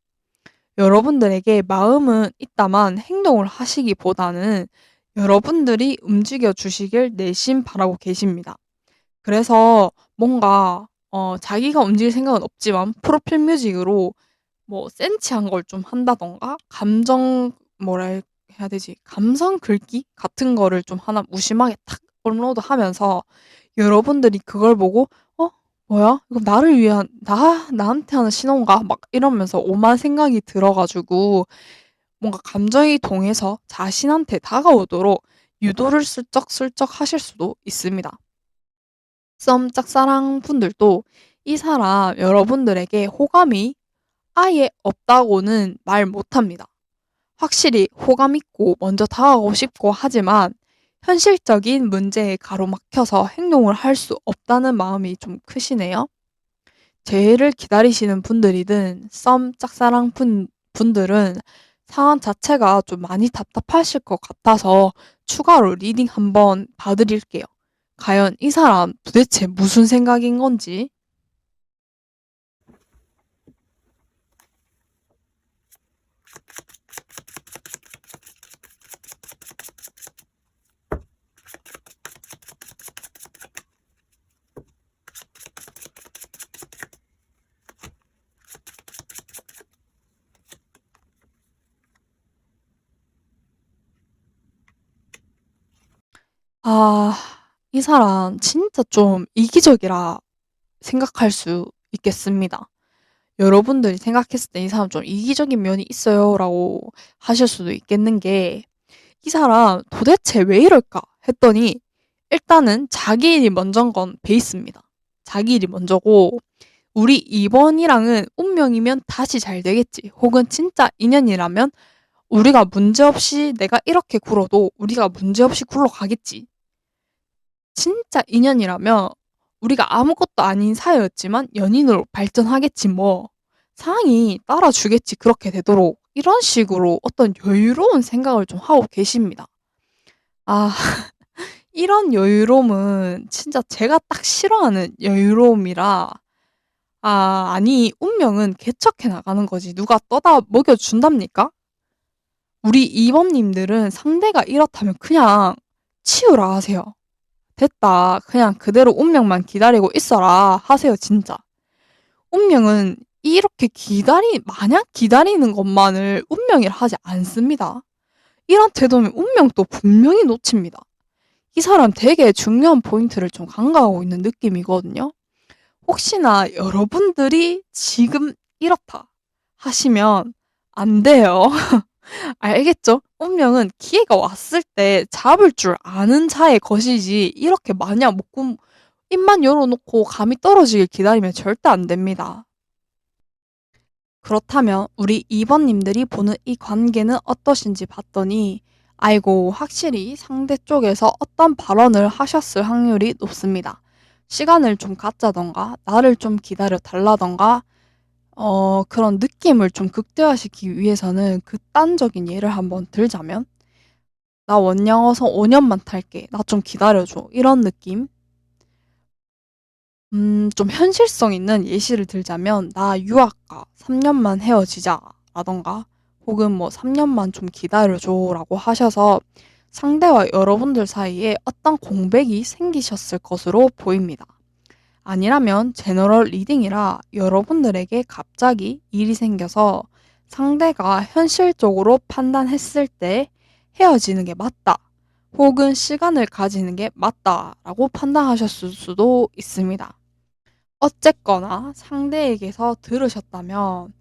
여러분들에게 마음은 있다만 행동을 하시기보다는 여러분들이 움직여 주시길 내심 바라고 계십니다. 그래서 뭔가 자기가 움직일 생각은 없지만 프로필 뮤직으로 뭐 센치한 걸 좀 한다던가 뭐라 해야 되지? 감성 글귀 같은 거를 좀 하나 무심하게 탁 업로드하면서 여러분들이 그걸 보고 '어 뭐야? 이거 나를 위한 나한테 하는 신호인가?' 막 이러면서 오만 생각이 들어 가지고 뭔가 감정이 동해서 자신한테 다가오도록 유도를 슬쩍슬쩍 하실 수도 있습니다. 썸 짝사랑 분들도 이 사람 여러분들에게 호감이 아예 없다고는 말 못합니다. 확실히 호감 있고 먼저 다가가고 싶고 하지만 현실적인 문제에 가로막혀서 행동을 할 수 없다는 마음이 좀 크시네요. 재해를 기다리시는 분들이든 썸 짝사랑 분들은 상황 자체가 좀 많이 답답하실 것 같아서 추가로 리딩 한번 봐드릴게요. 과연 이 사람 도대체 무슨 생각인 건지. 아, 이 사람 진짜 좀 이기적이라 생각할 수 있겠습니다. 여러분들이 생각했을 때 이 사람 좀 이기적인 면이 있어요 라고 하실 수도 있겠는 게 이 사람 도대체 왜 이럴까 했더니 일단은 자기 일이 먼저인 건 베이스입니다. 자기 일이 먼저고 우리 2번이랑은 운명이면 다시 잘 되겠지. 혹은 진짜 인연이라면 우리가 문제없이 내가 이렇게 굴어도 우리가 문제없이 굴러가겠지. 진짜 인연이라면 우리가 아무것도 아닌 사이였지만 연인으로 발전하겠지 뭐. 상황이 따라주겠지 그렇게 되도록 이런 식으로 어떤 여유로운 생각을 좀 하고 계십니다. 아, 이런 여유로움은 진짜 제가 딱 싫어하는 여유로움이라 아니 운명은 개척해 나가는 거지 누가 떠다 먹여준답니까? 우리 이번님들은 상대가 이렇다면 그냥 치우라 하세요. 됐다. 그냥 그대로 운명만 기다리고 있어라 하세요, 진짜. 운명은 이렇게 마냥 기다리는 것만을 운명이라 하지 않습니다. 이런 태도면 운명도 분명히 놓칩니다. 이 사람 되게 중요한 포인트를 좀 간과하고 있는 느낌이거든요. 혹시나 여러분들이 지금 이렇다 하시면 안 돼요. 알겠죠? 운명은 기회가 왔을 때 잡을 줄 아는 자의 것이지 이렇게 마냥 입만 열어놓고 감이 떨어지길 기다리면 절대 안 됩니다. 그렇다면 우리 2번님들이 보는 이 관계는 어떠신지 봤더니 아이고 확실히 상대 쪽에서 어떤 발언을 하셨을 확률이 높습니다. 시간을 좀 갖자던가 나를 좀 기다려 달라던가 그런 느낌을 좀 극대화시키기 위해서는 극단적인 예를 한번 들자면 나 원양어선 5년만 탈게. 나 좀 기다려줘. 이런 느낌? 좀 현실성 있는 예시를 들자면 나 유학가 3년만 헤어지자 라던가 혹은 뭐 3년만 좀 기다려줘 라고 하셔서 상대와 여러분들 사이에 어떤 공백이 생기셨을 것으로 보입니다. 아니라면 제너럴 리딩이라 여러분들에게 갑자기 일이 생겨서 상대가 현실적으로 판단했을 때 헤어지는 게 맞다. 혹은 시간을 가지는 게 맞다라고 판단하셨을 수도 있습니다. 어쨌거나 상대에게서 들으셨다면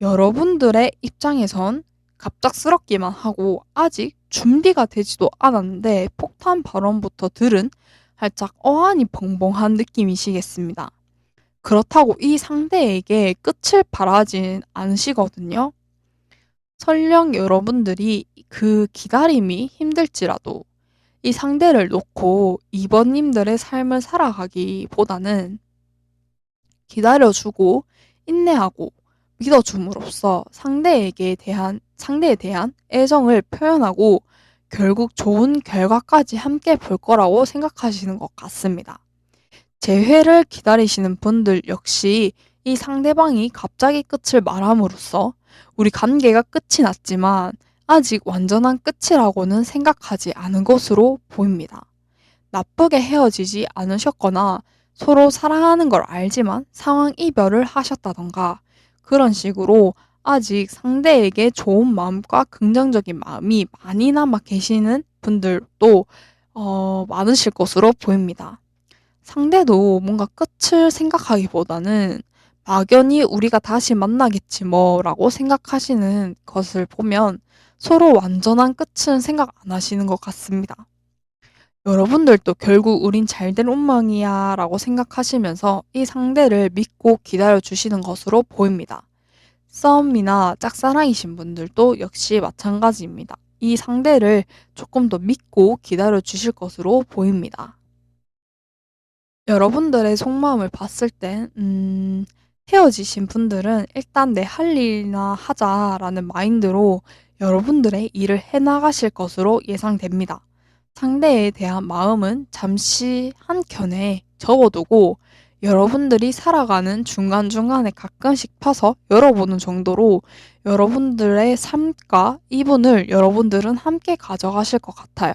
여러분들의 입장에선 갑작스럽기만 하고 아직 준비가 되지도 않았는데 폭탄 발언부터 들은 살짝 어안이 벙벙한 느낌이시겠습니다. 그렇다고 이 상대에게 끝을 바라진 않으시거든요. 설령 여러분들이 그 기다림이 힘들지라도 이 상대를 놓고 2번님들의 삶을 살아가기보다는 기다려주고 인내하고 믿어줌으로써 상대에 대한 애정을 표현하고 결국 좋은 결과까지 함께 볼 거라고 생각하시는 것 같습니다. 재회를 기다리시는 분들 역시 이 상대방이 갑자기 끝을 말함으로써 우리 관계가 끝이 났지만 아직 완전한 끝이라고는 생각하지 않은 것으로 보입니다. 나쁘게 헤어지지 않으셨거나 서로 사랑하는 걸 알지만 상황 이별을 하셨다던가 그런 식으로 아직 상대에게 좋은 마음과 긍정적인 마음이 많이 남아 계시는 분들도 많으실 것으로 보입니다. 상대도 뭔가 끝을 생각하기보다는 막연히 우리가 다시 만나겠지 뭐라고 생각하시는 것을 보면 서로 완전한 끝은 생각 안 하시는 것 같습니다. 여러분들도 결국 우린 잘된 운명이야 라고 생각하시면서 이 상대를 믿고 기다려 주시는 것으로 보입니다. 썸이나 짝사랑이신 분들도 역시 마찬가지입니다. 이 상대를 조금 더 믿고 기다려 주실 것으로 보입니다. 여러분들의 속마음을 봤을 때, 헤어지신 분들은 일단 내 할 일이나 하자라는 마인드로 여러분들의 일을 해나가실 것으로 예상됩니다. 상대에 대한 마음은 잠시 한켠에 접어두고 여러분들이 살아가는 중간중간에 가끔씩 펴서 열어보는 정도로 여러분들의 삶과 이분을 여러분들은 함께 가져가실 것 같아요.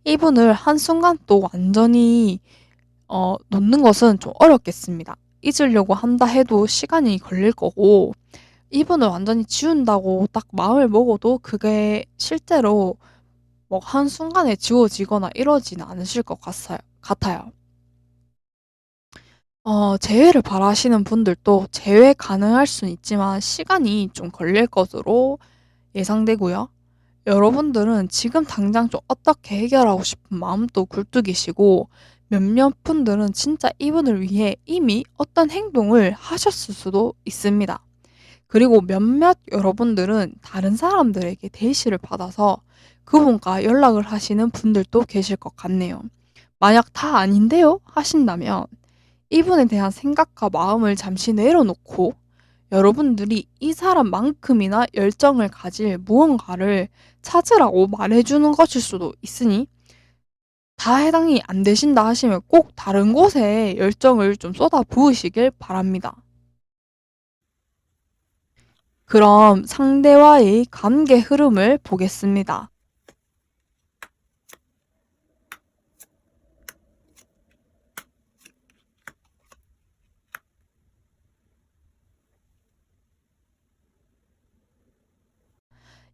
이분을 한순간 또 완전히 놓는 것은 좀 어렵겠습니다. 잊으려고 한다 해도 시간이 걸릴 거고 이분을 완전히 지운다고 딱 마음을 먹어도 그게 실제로 뭐 한순간에 지워지거나 이러지는 않으실 것 같아요. 재회를 바라시는 분들도 재회 가능할 수는 있지만 시간이 좀 걸릴 것으로 예상되고요. 여러분들은 지금 당장 좀 어떻게 해결하고 싶은 마음도 굴뚝이시고 몇몇 분들은 진짜 이분을 위해 이미 어떤 행동을 하셨을 수도 있습니다. 그리고 몇몇 여러분들은 다른 사람들에게 대시를 받아서 그분과 연락을 하시는 분들도 계실 것 같네요. 만약 다 아닌데요? 하신다면 이분에 대한 생각과 마음을 잠시 내려놓고 여러분들이 이 사람만큼이나 열정을 가질 무언가를 찾으라고 말해주는 것일 수도 있으니 다 해당이 안 되신다 하시면 꼭 다른 곳에 열정을 좀 쏟아 부으시길 바랍니다. 그럼 상대와의 관계 흐름을 보겠습니다.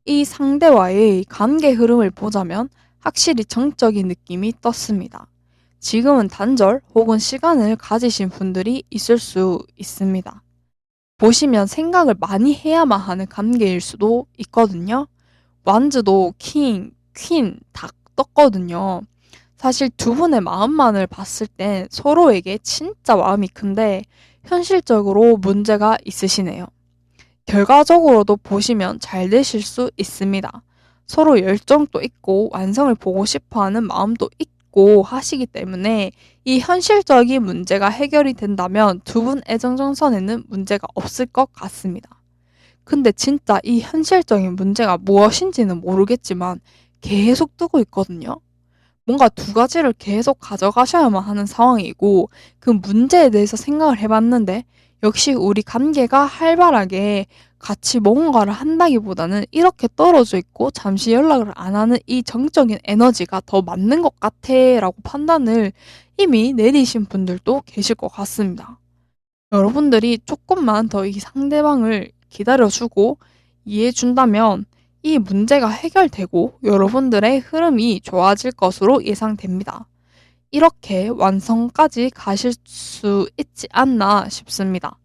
이 상대와의 관계 흐름을 보자면 확실히 정적인 느낌이 떴습니다. 지금은 단절 혹은 시간을 가지신 분들이 있을 수 있습니다. 보시면 생각을 많이 해야만 하는 관계일 수도 있거든요. 완즈도 킹, 퀸 다 떴거든요. 사실 두 분의 마음만을 봤을 땐 서로에게 진짜 마음이 큰데 현실적으로 문제가 있으시네요. 결과적으로도 보시면 잘 되실 수 있습니다. 서로 열정도 있고 완성을 보고 싶어 하는 마음도 있고 하시기 때문에 이 현실적인 문제가 해결이 된다면 두 분 애정전선에는 문제가 없을 것 같습니다. 근데 진짜 이 현실적인 문제가 무엇인지는 모르겠지만 계속 뜨고 있거든요. 뭔가 두 가지를 계속 가져가셔야만 하는 상황이고 그 문제에 대해서 생각을 해봤는데 역시 우리 관계가 활발하게 같이 뭔가를 한다기보다는 이렇게 떨어져 있고 잠시 연락을 안 하는 이 정적인 에너지가 더 맞는 것 같아 라고 판단을 이미 내리신 분들도 계실 것 같습니다. 여러분들이 조금만 더 이 상대방을 기다려주고 이해해준다면 이 문제가 해결되고 여러분들의 흐름이 좋아질 것으로 예상됩니다. 이렇게 완성까지 가실 수 있지 않나 싶습니다.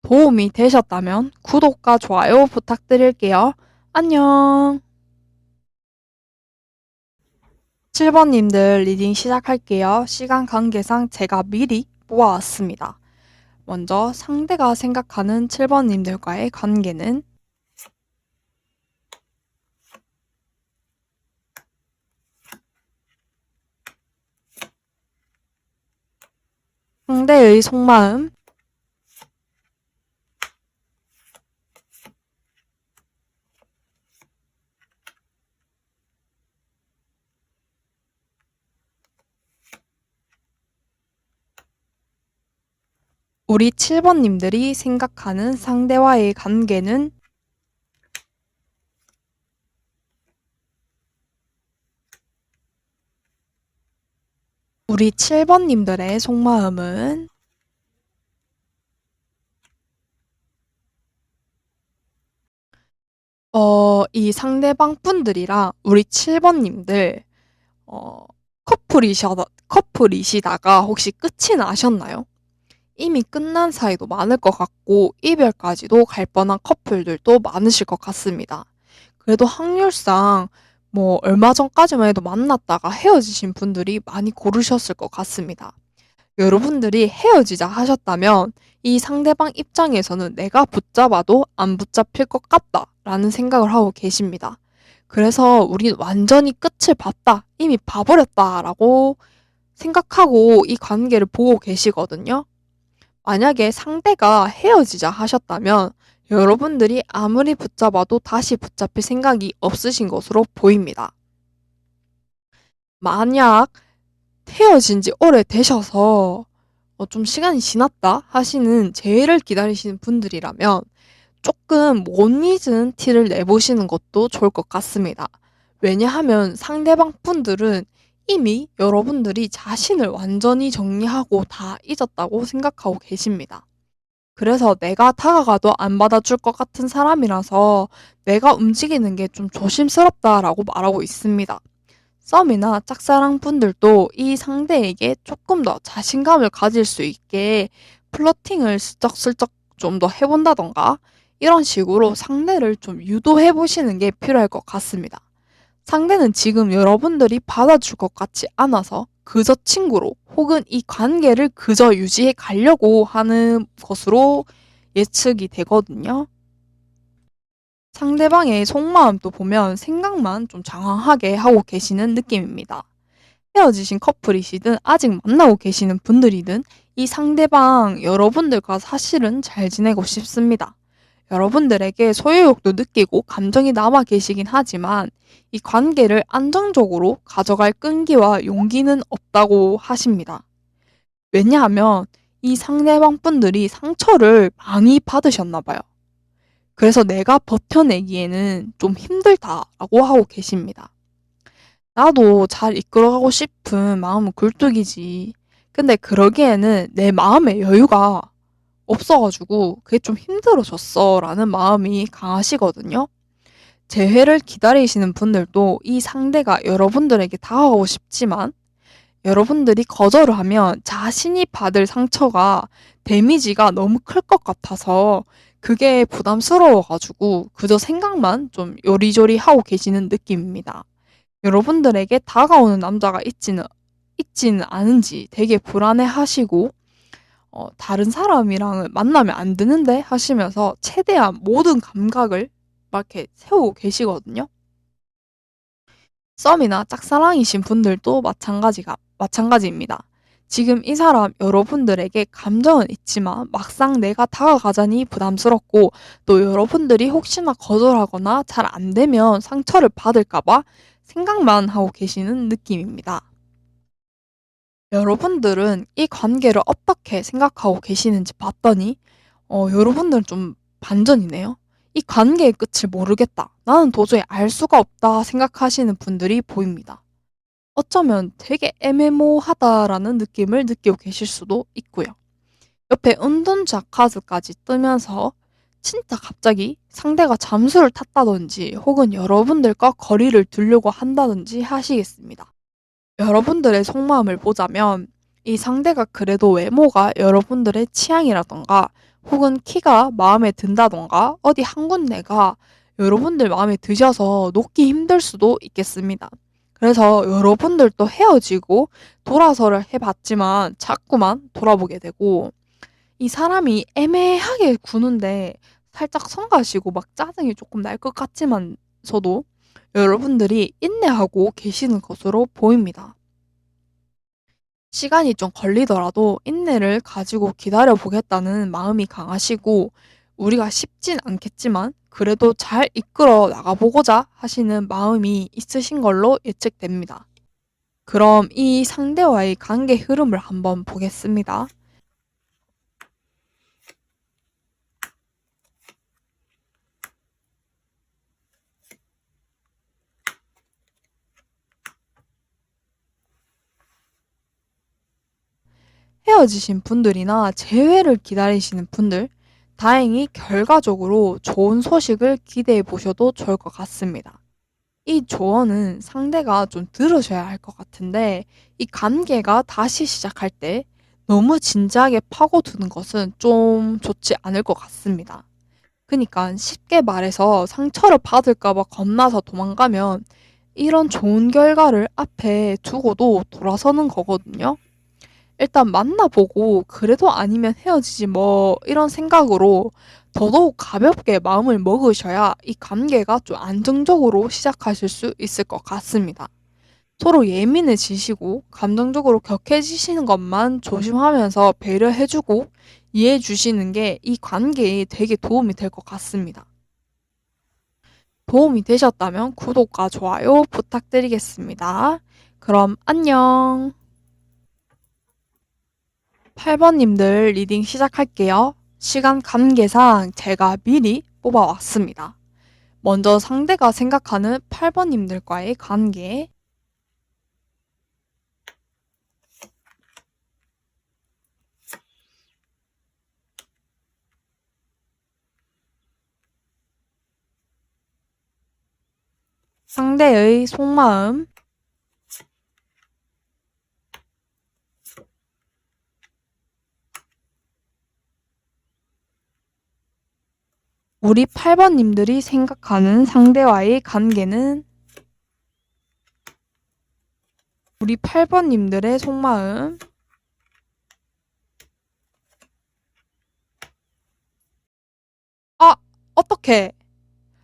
도움이 되셨다면 구독과 좋아요 부탁드릴게요. 안녕. 7번님들 리딩 시작할게요. 시간 관계상 제가 미리 모아왔습니다. 먼저 상대가 생각하는 7번님들과의 관계는 상대의 속마음, 우리 7번님들이 생각하는 상대와의 관계는 우리 7번님들의 속마음은 이 상대방 분들이랑 우리 7번님들 커플이시다가 혹시 끝이 나셨나요? 이미 끝난 사이도 많을 것 같고 이별까지도 갈 뻔한 커플들도 많으실 것 같습니다. 그래도 확률상 뭐 얼마 전까지만 해도 만났다가 헤어지신 분들이 많이 고르셨을 것 같습니다. 여러분들이 헤어지자 하셨다면 이 상대방 입장에서는 내가 붙잡아도 안 붙잡힐 것 같다라는 생각을 하고 계십니다. 그래서 우린 완전히 끝을 봤다, 이미 봐버렸다라고 생각하고 이 관계를 보고 계시거든요. 만약에 상대가 헤어지자 하셨다면 여러분들이 아무리 붙잡아도 다시 붙잡힐 생각이 없으신 것으로 보입니다. 만약 헤어진 지 오래되셔서 좀 시간이 지났다 하시는 재회를 기다리시는 분들이라면 조금 못 잊은 티를 내보시는 것도 좋을 것 같습니다. 왜냐하면 상대방 분들은 이미 여러분들이 자신을 완전히 정리하고 다 잊었다고 생각하고 계십니다. 그래서 내가 다가가도 안 받아줄 것 같은 사람이라서 내가 움직이는 게 좀 조심스럽다라고 말하고 있습니다. 썸이나 짝사랑 분들도 이 상대에게 조금 더 자신감을 가질 수 있게 플러팅을 슬쩍슬쩍 좀 더 해본다던가 이런 식으로 상대를 좀 유도해 보시는 게 필요할 것 같습니다. 상대는 지금 여러분들이 받아줄 것 같지 않아서 그저 친구로 혹은 이 관계를 그저 유지해 가려고 하는 것으로 예측이 되거든요. 상대방의 속마음도 보면 생각만 좀 장황하게 하고 계시는 느낌입니다. 헤어지신 커플이시든 아직 만나고 계시는 분들이든 이 상대방 여러분들과 사실은 잘 지내고 싶습니다. 여러분들에게 소유욕도 느끼고 감정이 남아 계시긴 하지만 이 관계를 안정적으로 가져갈 끈기와 용기는 없다고 하십니다. 왜냐하면 이 상대방 분들이 상처를 많이 받으셨나 봐요. 그래서 내가 버텨내기에는 좀 힘들다라고 하고 계십니다. 나도 잘 이끌어가고 싶은 마음은 굴뚝이지. 근데 그러기에는 내 마음의 여유가 없어가지고 그게 좀 힘들어졌어 라는 마음이 강하시거든요. 재회를 기다리시는 분들도 이 상대가 여러분들에게 다가가고 싶지만 여러분들이 거절을 하면 자신이 받을 상처가 데미지가 너무 클 것 같아서 그게 부담스러워가지고 그저 생각만 좀 요리조리 하고 계시는 느낌입니다. 여러분들에게 다가오는 남자가 있지는 않은지 되게 불안해 하시고 다른 사람이랑은 만나면 안 되는데 하시면서 최대한 모든 감각을 막 이렇게 세우고 계시거든요. 썸이나 짝사랑이신 분들도 마찬가지입니다. 지금 이 사람 여러분들에게 감정은 있지만 막상 내가 다가가자니 부담스럽고 또 여러분들이 혹시나 거절하거나 잘 안 되면 상처를 받을까봐 생각만 하고 계시는 느낌입니다. 여러분들은 이 관계를 어떻게 생각하고 계시는지 봤더니 여러분들은 좀 반전이네요. 이 관계의 끝을 모르겠다. 나는 도저히 알 수가 없다 생각하시는 분들이 보입니다. 어쩌면 되게 애매모호하다라는 느낌을 느끼고 계실 수도 있고요. 옆에 은둔자 카드까지 뜨면서 진짜 갑자기 상대가 잠수를 탔다든지 혹은 여러분들과 거리를 두려고 한다든지 하시겠습니다. 여러분들의 속마음을 보자면 이 상대가 그래도 외모가 여러분들의 취향이라던가 혹은 키가 마음에 든다던가 어디 한 군데가 여러분들 마음에 드셔서 놓기 힘들 수도 있겠습니다. 그래서 여러분들도 헤어지고 돌아서를 해봤지만 자꾸만 돌아보게 되고 이 사람이 애매하게 구는데 살짝 성가시고 막 짜증이 조금 날 것 같지만서도 여러분들이 인내하고 계시는 것으로 보입니다. 시간이 좀 걸리더라도 인내를 가지고 기다려 보겠다는 마음이 강하시고 우리가 쉽진 않겠지만 그래도 잘 이끌어 나가보고자 하시는 마음이 있으신 걸로 예측됩니다. 그럼 이 상대와의 관계 흐름을 한번 보겠습니다. 헤어지신 분들이나 재회를 기다리시는 분들, 다행히 결과적으로 좋은 소식을 기대해 보셔도 좋을 것 같습니다. 이 조언은 상대가 좀 들으셔야 할 것 같은데, 이 관계가 다시 시작할 때 너무 진지하게 파고드는 것은 좀 좋지 않을 것 같습니다. 그니까 쉽게 말해서 상처를 받을까봐 겁나서 도망가면 이런 좋은 결과를 앞에 두고도 돌아서는 거거든요. 일단 만나보고 그래도 아니면 헤어지지 뭐 이런 생각으로 더더욱 가볍게 마음을 먹으셔야 이 관계가 좀 안정적으로 시작하실 수 있을 것 같습니다. 서로 예민해지시고 감정적으로 격해지시는 것만 조심하면서 배려해주고 이해해주시는 게 이 관계에 되게 도움이 될 것 같습니다. 도움이 되셨다면 구독과 좋아요 부탁드리겠습니다. 그럼 안녕. 8번님들 리딩 시작할게요. 시간 관계상 제가 미리 뽑아왔습니다. 먼저 상대가 생각하는 8번님들과의 관계. 상대의 속마음. 우리 8번님들이 생각하는 상대와의 관계는 우리 8번님들의 속마음. 아, 어떡해.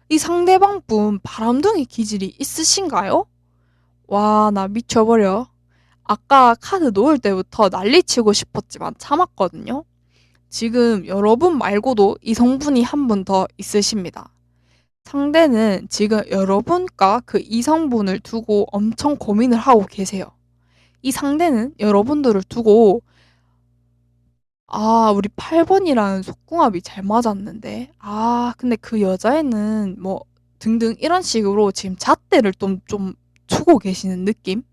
이 상대방 분 바람둥이 기질이 있으신가요? 와, 나 미쳐버려. 아까 카드 놓을 때부터 난리치고 싶었지만 참았거든요. 지금 여러분 말고도 이성분이 한 분 더 있으십니다. 상대는 지금 여러분과 그 이성분을 두고 엄청 고민을 하고 계세요. 이 상대는 여러분들을 두고 우리 8번이라는 속궁합이 잘 맞았는데 근데 그 여자애는 뭐 등등 이런 식으로 지금 잣대를 좀 주고 계시는 느낌?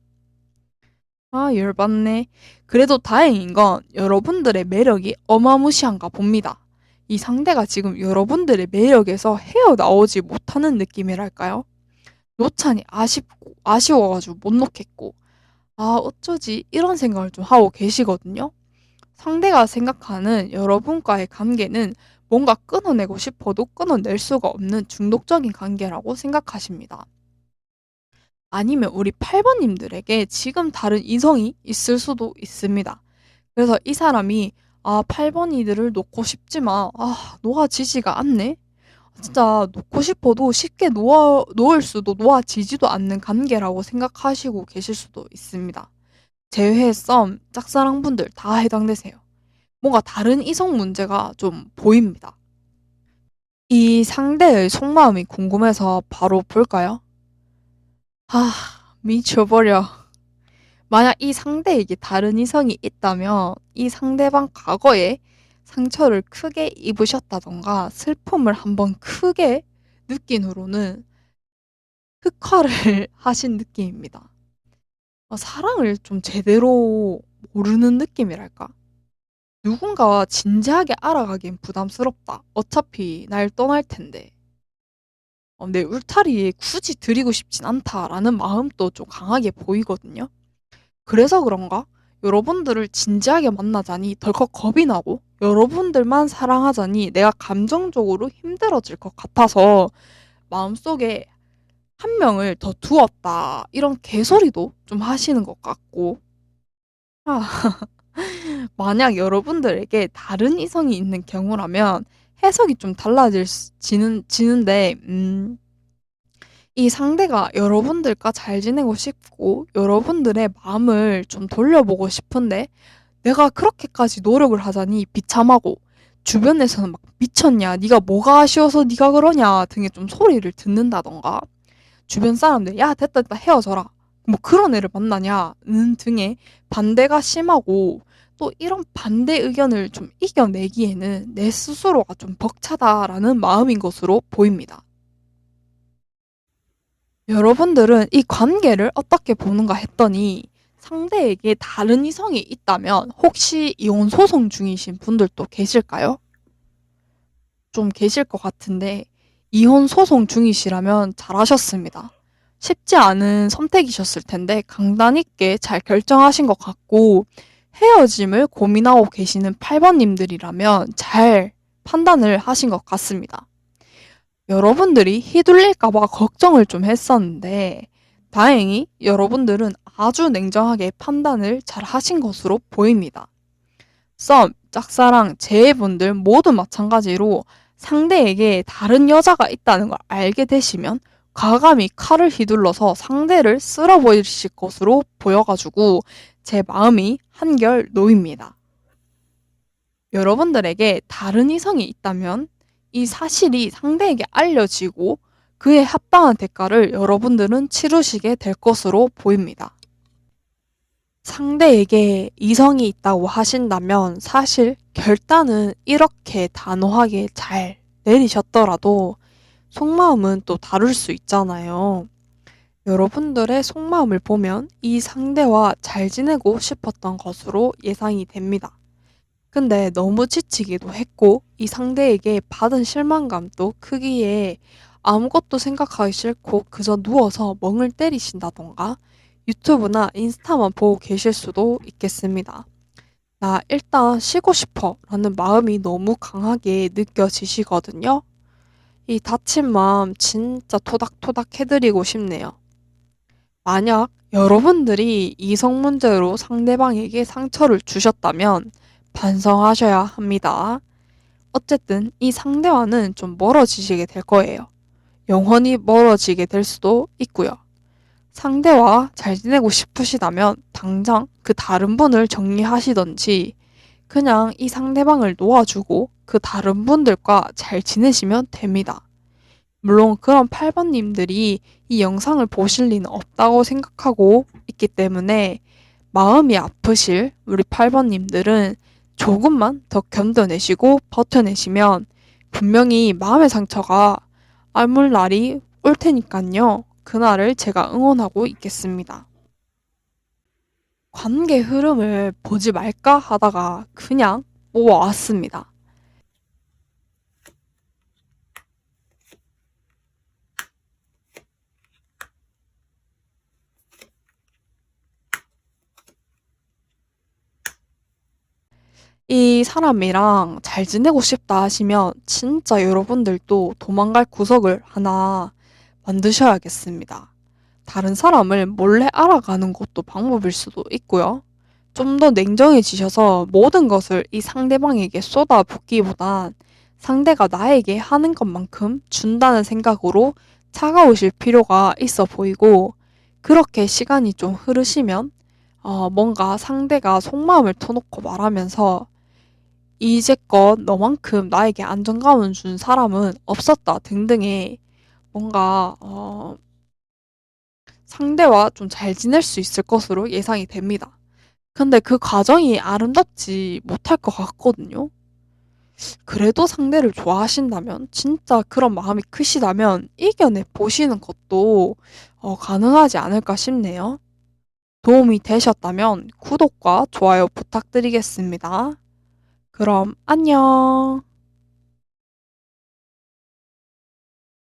열받네. 그래도 다행인 건 여러분들의 매력이 어마무시한가 봅니다. 이 상대가 지금 여러분들의 매력에서 헤어나오지 못하는 느낌이랄까요? 놓자니 아쉬워가지고 못 놓겠고, 어쩌지? 이런 생각을 좀 하고 계시거든요. 상대가 생각하는 여러분과의 관계는 뭔가 끊어내고 싶어도 끊어낼 수가 없는 중독적인 관계라고 생각하십니다. 아니면 우리 8번님들에게 지금 다른 이성이 있을 수도 있습니다. 그래서 이 사람이 아, 8번 이들을 놓고 싶지만, 놓아지지가 않네? 진짜 놓고 싶어도 쉽게 놓을 수도 놓아지지도 않는 관계라고 생각하시고 계실 수도 있습니다. 재회, 썸, 짝사랑분들 다 해당되세요. 뭔가 다른 이성 문제가 좀 보입니다. 이 상대의 속마음이 궁금해서 바로 볼까요? 아, 미쳐버려. 만약 이 상대에게 다른 이성이 있다면 이 상대방 과거에 상처를 크게 입으셨다던가 슬픔을 한번 크게 느낀 후로는 흑화를 하신 느낌입니다. 사랑을 좀 제대로 모르는 느낌이랄까? 누군가와 진지하게 알아가긴 부담스럽다. 어차피 날 떠날 텐데. 내 울타리에 굳이 들이고 싶진 않다라는 마음도 좀 강하게 보이거든요. 그래서 그런가? 여러분들을 진지하게 만나자니 덜컥 겁이 나고 여러분들만 사랑하자니 내가 감정적으로 힘들어질 것 같아서 마음속에 한 명을 더 두었다. 이런 개소리도 좀 하시는 것 같고. 아, 만약 여러분들에게 다른 이성이 있는 경우라면 해석이 좀 지는데, 이 상대가 여러분들과 잘 지내고 싶고 여러분들의 마음을 좀 돌려보고 싶은데 내가 그렇게까지 노력을 하자니 비참하고 주변에서는 막 미쳤냐, 네가 뭐가 아쉬워서 네가 그러냐 등의 좀 소리를 듣는다던가 주변 사람들 야 됐다 됐다 헤어져라 뭐 그런 애를 만나냐는 등의 반대가 심하고 또 이런 반대 의견을 좀 이겨내기에는 내 스스로가 좀 벅차다라는 마음인 것으로 보입니다. 여러분들은 이 관계를 어떻게 보는가 했더니 상대에게 다른 이성이 있다면 혹시 이혼 소송 중이신 분들도 계실까요? 좀 계실 것 같은데 이혼 소송 중이시라면 잘하셨습니다. 쉽지 않은 선택이셨을 텐데 강단 있게 잘 결정하신 것 같고 헤어짐을 고민하고 계시는 8번님들이라면 잘 판단을 하신 것 같습니다. 여러분들이 휘둘릴까봐 걱정을 좀 했었는데 다행히 여러분들은 아주 냉정하게 판단을 잘 하신 것으로 보입니다. 썸, 짝사랑, 재회분들 모두 마찬가지로 상대에게 다른 여자가 있다는 걸 알게 되시면 과감히 칼을 휘둘러서 상대를 쓸어버리실 것으로 보여가지고 제 마음이 한결 놓입니다. 여러분들에게 다른 이성이 있다면 이 사실이 상대에게 알려지고 그에 합당한 대가를 여러분들은 치르시게 될 것으로 보입니다. 상대에게 이성이 있다고 하신다면 사실 결단은 이렇게 단호하게 잘 내리셨더라도 속마음은 또 다를 수 있잖아요. 여러분들의 속마음을 보면 이 상대와 잘 지내고 싶었던 것으로 예상이 됩니다. 근데 너무 지치기도 했고 이 상대에게 받은 실망감도 크기에 아무것도 생각하기 싫고 그저 누워서 멍을 때리신다던가 유튜브나 인스타만 보고 계실 수도 있겠습니다. 나 일단 쉬고 싶어 라는 마음이 너무 강하게 느껴지시거든요. 이 다친 마음 진짜 토닥토닥 해드리고 싶네요. 만약 여러분들이 이성 문제로 상대방에게 상처를 주셨다면 반성하셔야 합니다. 어쨌든 이 상대와는 좀 멀어지시게 될 거예요. 영원히 멀어지게 될 수도 있고요. 상대와 잘 지내고 싶으시다면 당장 그 다른 분을 정리하시던지 그냥 이 상대방을 놓아주고 그 다른 분들과 잘 지내시면 됩니다. 물론 그런 8번님들이 이 영상을 보실 리는 없다고 생각하고 있기 때문에 마음이 아프실 우리 8번님들은 조금만 더 견뎌내시고 버텨내시면 분명히 마음의 상처가 아물 날이 올 테니까요. 그날을 제가 응원하고 있겠습니다. 관계 흐름을 보지 말까 하다가 그냥 뽑아왔습니다. 이 사람이랑 잘 지내고 싶다 하시면 진짜 여러분들도 도망갈 구석을 하나 만드셔야겠습니다. 다른 사람을 몰래 알아가는 것도 방법일 수도 있고요. 좀 더 냉정해지셔서 모든 것을 이 상대방에게 쏟아붓기보단 상대가 나에게 하는 것만큼 준다는 생각으로 차가우실 필요가 있어 보이고, 그렇게 시간이 좀 흐르시면 뭔가 상대가 속마음을 터놓고 말하면서 이제껏 너만큼 나에게 안정감을 준 사람은 없었다 등등의 뭔가 상대와 좀 잘 지낼 수 있을 것으로 예상이 됩니다. 근데 그 과정이 아름답지 못할 것 같거든요. 그래도 상대를 좋아하신다면, 진짜 그런 마음이 크시다면 이겨내 보시는 것도 가능하지 않을까 싶네요. 도움이 되셨다면 구독과 좋아요 부탁드리겠습니다. 그럼 안녕.